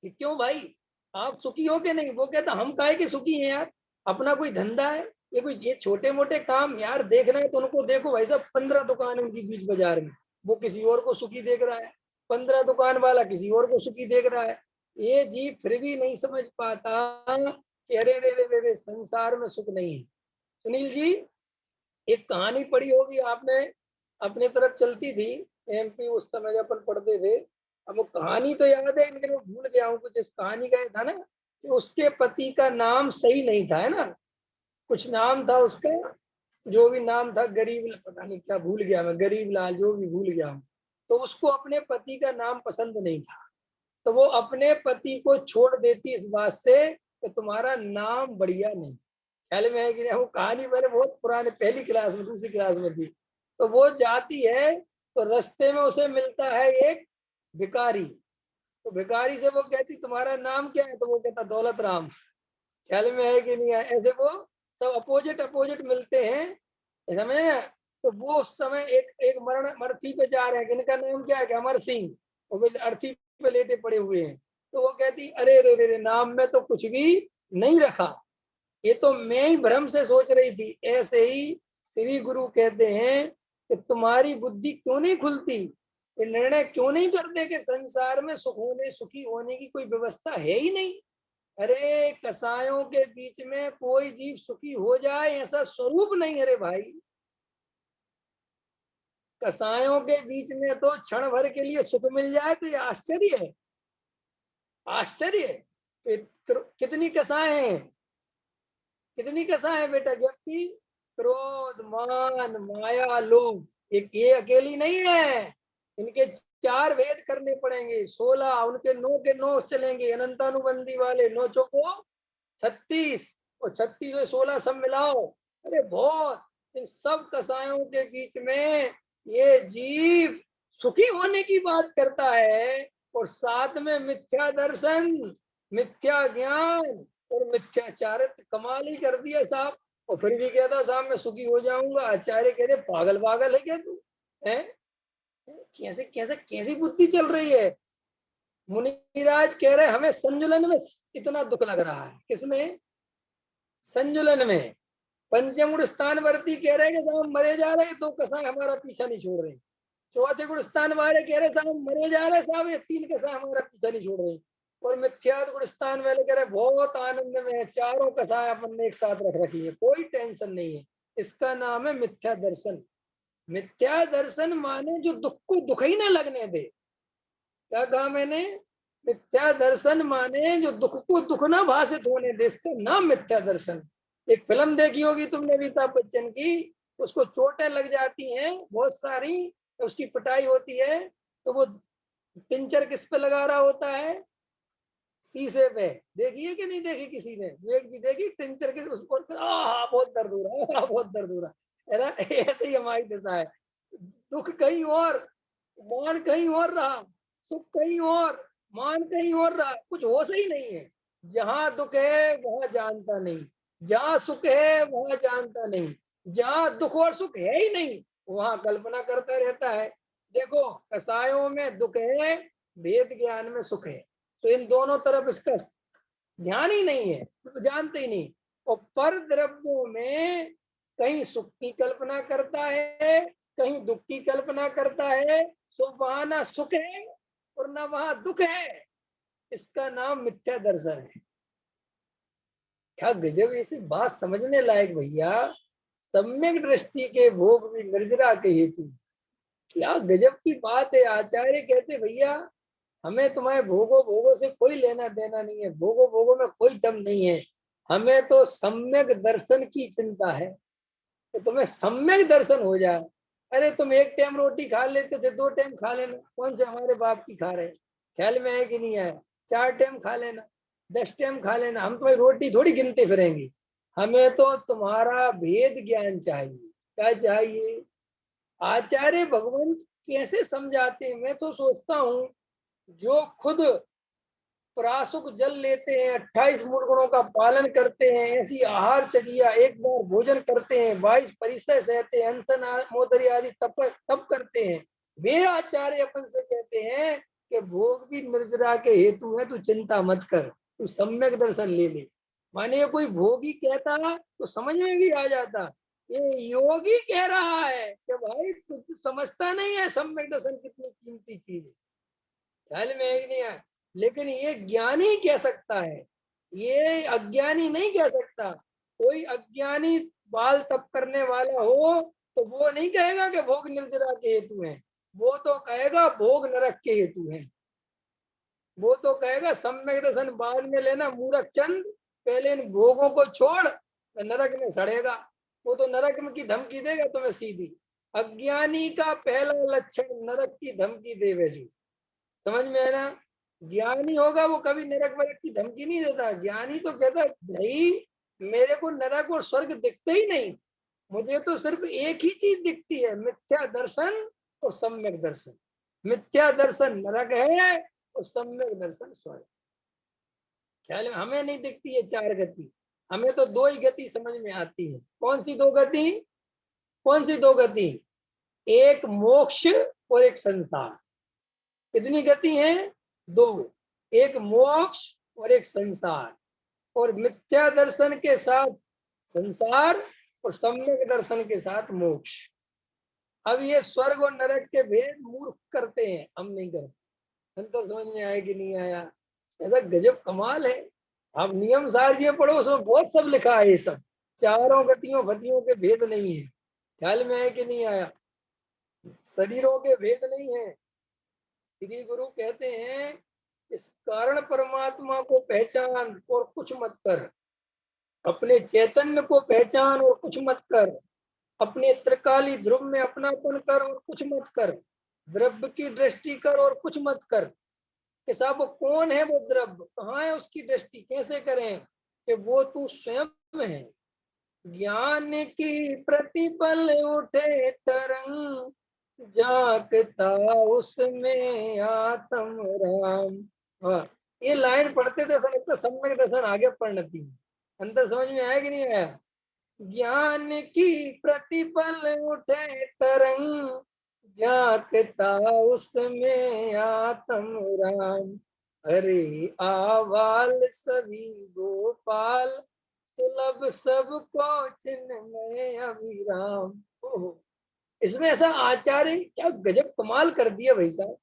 कि क्यों भाई आप सुखी हो के नहीं? वो कहता हम काहे के सुखी हैं यार, अपना कोई धंधा है, ये कोई ये छोटे मोटे काम यार देखना है तो उनको देखो भाई साहब, 15 दुकान है उनकी बीच बाजार में, वो किसी और को सुखी देख रहा है, 15 दुकान वाला किसी और को सुखी देख रहा है। ये जीव फिर भी नहीं समझ पाता कि अरे रे रे रे रे, संसार में सुख नहीं है। सुनील जी, एक कहानी पढ़ी होगी आपने, अपने तरफ चलती थी एमपी उस समय जब अपन पढ़ते थे। अब वो कहानी तो याद है लेकिन मैं भूल गया हूँ, कुछ इस कहानी का था ना कि उसके पति का नाम सही नहीं था, है ना, कुछ नाम था उसका, जो भी नाम था, गरीब पता नहीं क्या भूल गया मैं, गरीब लाल जो भी भूल गया हूँ। तो उसको अपने पति का नाम पसंद नहीं था, तो वो अपने पति को छोड़ देती इस बात से कि तुम्हारा नाम बढ़िया नहीं। ख्याल में है कि नहीं? वो कहानी मैंने बहुत पुराने पहली क्लास में दूसरी क्लास में थी। तो वो जाती है तो रास्ते में उसे मिलता है एक भिखारी, तो भिखारी से वो कहती तुम्हारा नाम क्या है? तो वो कहता दौलत राम। ख्याल में है कि नहीं है? ऐसे वो सब अपोजिट अपोजिट मिलते हैं, समझे ना। तो वो उस समय एक एक मरण अर्थी पे जा रहे हैं, इनका नाम क्या है? अमर सिंह। वो अर्थी पे लेटे पड़े हुए हैं। तो वो कहती अरे रे रे रे, नाम में तो कुछ भी नहीं रखा, ये तो मैं ही भ्रम से सोच रही थी। ऐसे ही श्री गुरु कहते हैं कि तुम्हारी बुद्धि क्यों नहीं खुलती, ये निर्णय क्यों नहीं करते कि संसार में सुखी होने की कोई व्यवस्था है ही नहीं। अरे कसायों के बीच में कोई जीव सुखी हो जाए ऐसा स्वरूप नहीं। अरे भाई, कसायों के बीच में तो क्षण भर के लिए सुख मिल जाए तो ये आश्चर्य है, आश्चर्य है। कितनी कसाएं हैं, कितनी कसा है बेटा? जबकि क्रोध मान माया लोभ एक ये अकेली नहीं है, इनके 4 भेद करने पड़ेंगे, 16 उनके 9 के 9 चलेंगे, अनंतानुबंधी वाले 9 चौको 36, और 36 और 16 सब मिलाओ, अरे बहुत। इन सब कसायों के बीच में ये जीव सुखी होने की बात करता है, और साथ में मिथ्या दर्शन, मिथ्या ज्ञान और मिथ्याचारित, कमाल ही कर दिया साहब। और फिर भी कहता साहब मैं सुखी हो जाऊंगा। आचार्य कह रहे पागल पागल है क्या तू? है कैसे कैसे कैसी बुद्धि चल रही है? मुनिराज कह रहे हमें संजुलन में इतना दुख लग रहा है। किसमें? संजुलन में। पंचम गुण स्थान वर्ती कह रहे कि साहब मरे जा रहे तो कसाय हमारा पीछा नहीं छोड़ रहे। चौथे गुण स्थान वाले कह रहे साहब मरे जा रहे साहब, ये 3 कसाय हमारा पीछा नहीं छोड़ रहे। और मिथ्या गुण स्थान वाले कह रहे बहुत आनंद में है, चारों कसाय अपन ने एक साथ रख रखी है, कोई टेंशन नहीं है। इसका नाम है मिथ्या दर्शन। मिथ्या दर्शन माने जो दुख को दुख ही ना लगने दे। क्या कहा मैंने? मिथ्या दर्शन माने जो दुख को दुख ना भाषित होने दे, इसका नाम मिथ्या दर्शन। एक फिल्म देखी होगी तुमने अमिताभ बच्चन की, उसको चोटें लग जाती हैं बहुत सारी, तो उसकी पिटाई होती है, तो वो पिंचर किस पे लगा रहा होता है? शीशे पे। देखी है कि नहीं देखी किसी ने? विवेक जी देखी टिंचर के उस पर? बहुत दर्द हो रहा है, बहुत दर्द हो रहा है ना। ऐसे ही हमारी दशा है, दुख कहीं और, मान कहीं और रहा, सुख कहीं और, मान कहीं और रहा, कुछ होश ही नहीं है। जहां दुख है वहां जानता नहीं, जहां सुख है वहां जानता नहीं, जहां दुख और सुख है ही नहीं वहां कल्पना करता रहता है। देखो कसायों में दुख है, वेद ज्ञान में सुख है, तो इन दोनों तरफ इसका ध्यान ही नहीं है, तो जानते ही नहीं। और पर द्रव्यों में कहीं सुख की कल्पना करता है, कहीं दुख की कल्पना करता है, तो वहां ना सुख है और ना वहां दुख है। इसका नाम मिथ्या दर्शन है। क्या गजब, ऐसी बात समझने लायक भैया। सम्यक दृष्टि के भोग में निर्जरा के हेतु, क्या गजब की बात है। आचार्य कहते भैया हमें तुम्हारे भोगो भोगो से कोई लेना देना नहीं है, भोगो भोगो में कोई दम नहीं है, हमें तो सम्यक दर्शन की चिंता है, तो तुम्हें सम्यक दर्शन हो जाए। अरे तुम एक टाइम रोटी खा लेते थे, 2 टाइम खा लेना, कौन से हमारे बाप की खा रहे हैं, ख्याल में है कि नहीं आया? 4 टाइम खा लेना, 10 टाइम खा लेना, हम तुम्हारी रोटी थोड़ी गिनते फिरेंगे। हमें तो तुम्हारा भेद ज्ञान चाहिए। क्या चाहिए? आचार्य भगवान कैसे समझाते हैं? मैं तो सोचता हूँ जो खुद परासुक जल लेते हैं, 28 मूर्गुणों का पालन करते हैं, ऐसी आहार चर्या, एक बार भोजन करते हैं, 22 परिसय सहते हैं, अनशन मोदरी आदि तप करते हैं, वे आचार्य अपन से कहते हैं कि भोग भी निर्जरा के हेतु है, तू चिंता मत कर, तू सम्यक दर्शन ले ले। माने ये कोई भोगी कहता तो समझ में भी आ जाता, ये योगी कह रहा है कि भाई तू समझता नहीं है सम्यक दर्शन कितनी कीमती चीज है, ख्याल में है नहीं है? लेकिन ये ज्ञानी कह सकता है, ये अज्ञानी नहीं कह सकता। कोई अज्ञानी बाल तप करने वाला हो तो वो नहीं कहेगा कि भोग निर्जरा के हेतु है, वो तो कहेगा भोग नरक के हेतु है। वो तो कहेगा सम्यक दर्शन बाद में लेना मूर्ख चंद, पहले इन भोगों को छोड़, नरक में सड़ेगा। वो तो नरक में की धमकी देगा तुम्हें सीधी। अज्ञानी का पहला लक्षण नरक की धमकी देवे जी, समझ में है ना? ज्ञानी होगा वो कभी नरक वरक की धमकी नहीं देता। ज्ञानी तो कहता भाई मेरे को नरक और स्वर्ग दिखते ही नहीं, मुझे तो सिर्फ एक ही चीज दिखती है, मिथ्या दर्शन और सम्यक दर्शन। मिथ्या दर्शन नरक है और सम्यक दर्शन स्वर्ग। ख्याल में? हमें नहीं दिखती है 4 गति, हमें तो 2 ही गति समझ में आती है। कौन सी 2 गति? कौन सी 2 गति? एक मोक्ष और एक संसार। कितनी गति है? 2, एक मोक्ष और एक संसार। और मिथ्या दर्शन के साथ संसार और सम्यक दर्शन के साथ मोक्ष। अब ये स्वर्ग और नरक के भेद मूर्ख करते हैं, हम नहीं करते। अंतर समझ में आया कि नहीं आया? ऐसा गजब कमाल है। आप नियम सार पढ़ो, उसमें बहुत सब लिखा है, ये सब चारों गतियों फतियों के भेद नहीं है। ख्याल में है कि नहीं आया? शरीरों के भेद नहीं है। श्री गुरु कहते हैं इस कारण परमात्मा को पहचान और कुछ मत कर, अपने चैतन्य को पहचान और कुछ मत कर, अपने त्रिकाली ध्रुव में अपनापन कर और कुछ मत कर, द्रव्य की दृष्टि कर और कुछ मत कर। कि साहब वो कौन है, वो द्रव्य कहाँ है, उसकी दृष्टि कैसे करें? कि वो तू स्वयं है। ज्ञान की प्रतिपल उठे तरंग, झांकता उसमें आत्म राम। हाँ, ये लाइन पढ़ते तो ऐसा लगता सम्यक दर्शन आगे पढ़ना थी। अंतर समझ में आया कि नहीं आया? ज्ञान की प्रतिपल उठे तरंग, झांकता उसमें आत्म राम। हरे आवाल सभी गोपाल, सुलभ सबको चिन्मय अभिराम। ओहो, इसमें ऐसा आचार्य क्या गजब कमाल कर दिया भाई साहब।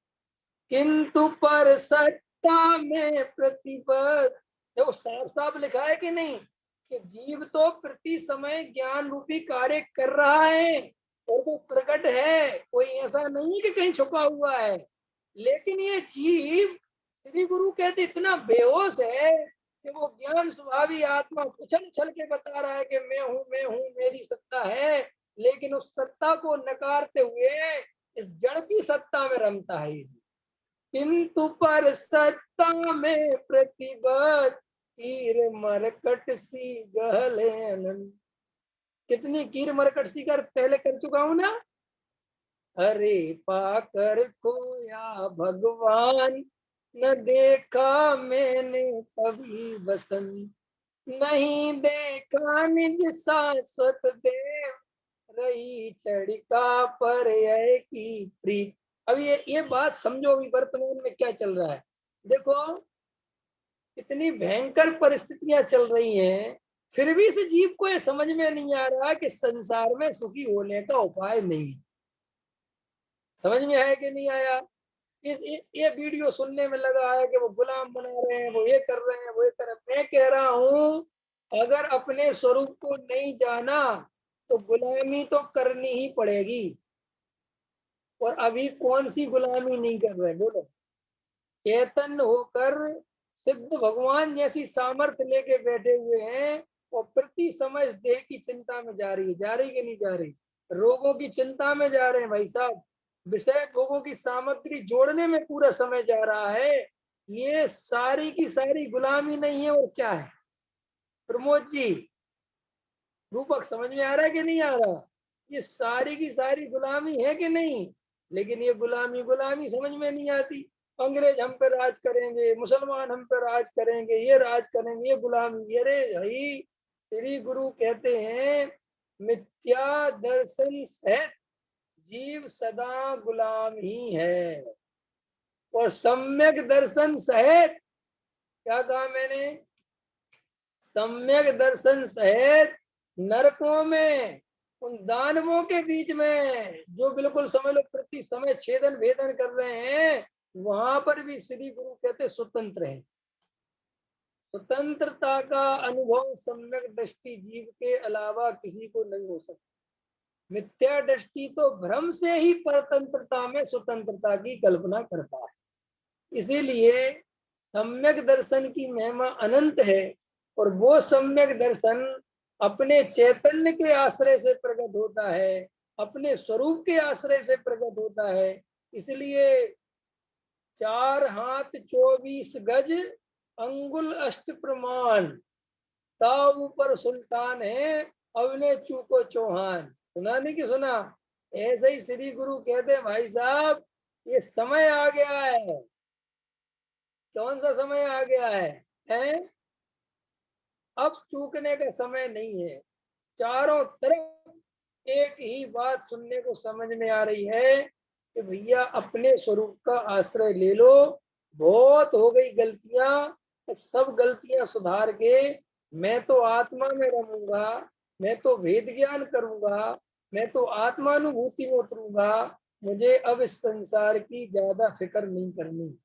किंतु पर सत्ता में प्रतिपद, देखो साफ साफ लिखा है कि नहीं कि जीव तो प्रति समय ज्ञान रूपी कार्य कर रहा है और वो प्रकट है, कोई ऐसा नहीं कि कहीं छुपा हुआ है। लेकिन ये जीव श्री गुरु कहते इतना बेहोश है कि वो ज्ञान स्वभावी आत्मा उछल छल के बता रहा है कि मैं हूँ मेरी सत्ता है, लेकिन उस सत्ता को नकारते हुए इस जड़ की सत्ता में रमता है। किंतु पर सत्ता में प्रतिबद्ध, कीर मरकट सी गहले अनंत। कितनी कीर मरकट सी कर पहले कर चुका हूं ना। अरे पाकर खोया भगवान, न देखा मैंने कभी बसंत, नहीं देखा निज शाश्वत देव, रही चढ़िका पर यह की प्रीत। अब ये बात समझो अभी वर्तमान में क्या चल रहा है। देखो इतनी भयंकर परिस्थितियां चल रही हैं, फिर भी इस जीव को ये समझ में नहीं आ रहा कि संसार में सुखी होने का उपाय नहीं। समझ में आया कि नहीं आया? ये वीडियो सुनने में लगा है कि वो गुलाम बना रहे हैं, वो ये कर रहे हैं, वो ये कर रहे हैं। मैं कह रहा हूं अगर अपने स्वरूप को नहीं जाना तो गुलामी तो करनी ही पड़ेगी। और अभी कौन सी गुलामी नहीं कर रहे, बोलो? चैतन्य होकर सिद्ध भगवान जैसी सामर्थ्य लेके बैठे हुए हैं और प्रति समय देह की चिंता में जा रही है, जा रही कि नहीं जा रही? रोगों की चिंता में जा रहे हैं भाई साहब, विषय भोगों की सामग्री जोड़ने में पूरा समय जा रहा है। ये सारी की सारी गुलामी नहीं है और क्या है प्रमोद जी? रूपक समझ में आ रहा है कि नहीं आ रहा? ये सारी की सारी गुलामी है कि नहीं? लेकिन ये गुलामी गुलामी समझ में नहीं आती। अंग्रेज हम पे राज करेंगे, मुसलमान हम पे राज करेंगे, ये राज करेंगे, ये गुलामी। अरे भाई, श्री गुरु कहते हैं मिथ्या दर्शन सहित जीव सदा गुलाम ही है, और सम्यक दर्शन सहित, क्या कहा मैंने? सम्यक दर्शन सहित नरकों में, उन दानवों के बीच में जो बिल्कुल समझ लो प्रति समय छेदन भेदन कर रहे हैं, वहां पर भी श्री गुरु कहते स्वतंत्र है। स्वतंत्रता का अनुभव सम्यक दृष्टि जीव के अलावा किसी को नहीं हो सकता। मिथ्या दृष्टि तो भ्रम से ही परतंत्रता में स्वतंत्रता की कल्पना करता है। इसीलिए सम्यक दर्शन की महिमा अनंत है, और वो सम्यक दर्शन अपने चैतन्य के आश्रय से प्रकट होता है, अपने स्वरूप के आश्रय से प्रकट होता है। इसलिए 4 हाथ 24 गज अंगुल अष्ट प्रमाण, ता ऊपर सुल्तान है अवने चूको चौहान। सुना नहीं कि सुना? ऐसे ही श्री गुरु कहते हैं भाई साहब, ये समय आ गया है। कौन सा समय आ गया है? अब चूकने का समय नहीं है। चारों तरफ एक ही बात सुनने को समझ में आ रही है कि भैया अपने स्वरूप का आश्रय ले लो। बहुत हो गई गलतियां, अब सब गलतियां सुधार के मैं तो आत्मा में रहूंगा, मैं तो वेद ज्ञान करूंगा, मैं तो आत्मानुभूति में उतरूंगा। मुझे अब इस संसार की ज्यादा फिक्र नहीं करनी।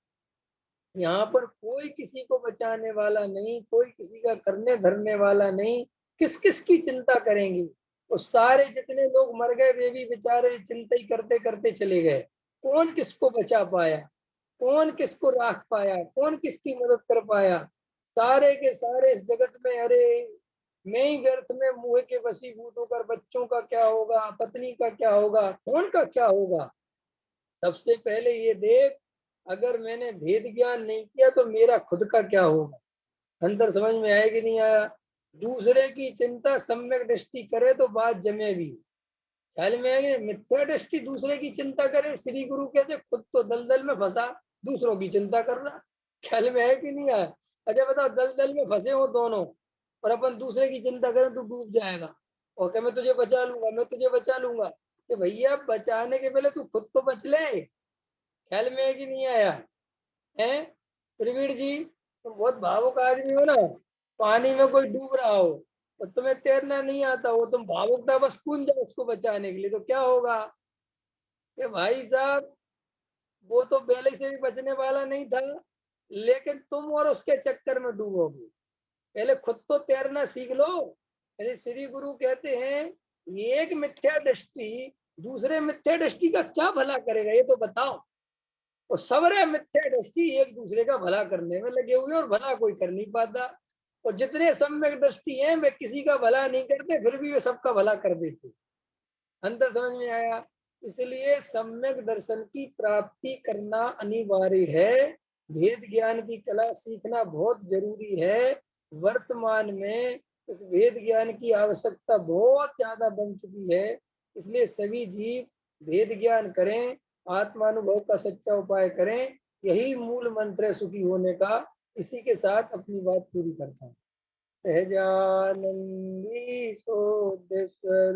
यहाँ पर कोई किसी को बचाने वाला नहीं, कोई किसी का करने धरने वाला नहीं। किस किस की चिंता करेंगी? वो सारे जितने लोग मर गए वे भी बेचारे चिंता ही करते करते चले गए। कौन किसको बचा पाया? कौन किसको राख पाया? कौन किसकी मदद कर पाया? सारे के सारे इस जगत में, अरे मैं ही व्यर्थ में मुंह के वशीभूत होकर, बच्चों का क्या होगा, पत्नी का क्या होगा, कौन का क्या होगा? सबसे पहले ये देख, अगर मैंने भेद ज्ञान नहीं किया तो मेरा खुद का क्या होगा? अंतर समझ में आया कि नहीं आया? दूसरे की चिंता सम्यक दृष्टि करे तो बात जमे भी। ख्याल में आएगी? मिथ्या दृष्टि दूसरे की चिंता करे, श्री गुरु कहते खुद तो दलदल में फंसा, दूसरों की चिंता कर रहा। ख्याल में है कि नहीं आया? अच्छा बताओ, दलदल में फंसे हो दोनों, और अपन दूसरे की चिंता करें तो डूब जाएगा, और क्या मैं तुझे बचा लूंगा, मैं तुझे बचा लूंगा। कि भैया बचाने के पहले तू खुद तो बच ले। ख्याल में है कि नहीं आया है? प्रवीण जी, तुम बहुत भावुक आदमी हो ना। पानी में कोई डूब रहा हो और तुम्हें तैरना नहीं आता हो, तुम भावुकता बस कूद जाओ उसको बचाने के लिए, तो क्या होगा? कि भाई साहब, वो तो पहले से भी बचने वाला नहीं था, लेकिन तुम और उसके चक्कर में डूबोगे। पहले खुद तो तैरना सीख लो। यदि श्री गुरु कहते हैं एक मिथ्या दृष्टि दूसरे मिथ्या दृष्टि का क्या भला करेगा, ये तो बताओ। और सबरे मिथ्या दृष्टि एक दूसरे का भला करने में लगे हुए, और भला कोई कर नहीं पाता। और जितने सम्यक दृष्टि हैं वे किसी का भला नहीं करते, फिर भी वे सबका भला कर देते। अंतर समझ में आया? इसलिए सम्यक दर्शन की प्राप्ति करना अनिवार्य है। भेद ज्ञान की कला सीखना बहुत जरूरी है। वर्तमान में इस भेद ज्ञान की आवश्यकता बहुत ज्यादा बन चुकी है। इसलिए सभी जीव भेद ज्ञान करें, आत्मानुभव का सच्चा उपाय करें। यही मूल मंत्र है सुखी होने का। इसी के साथ अपनी बात पूरी करता हूँ। सहजानंदी सोदेश्वर।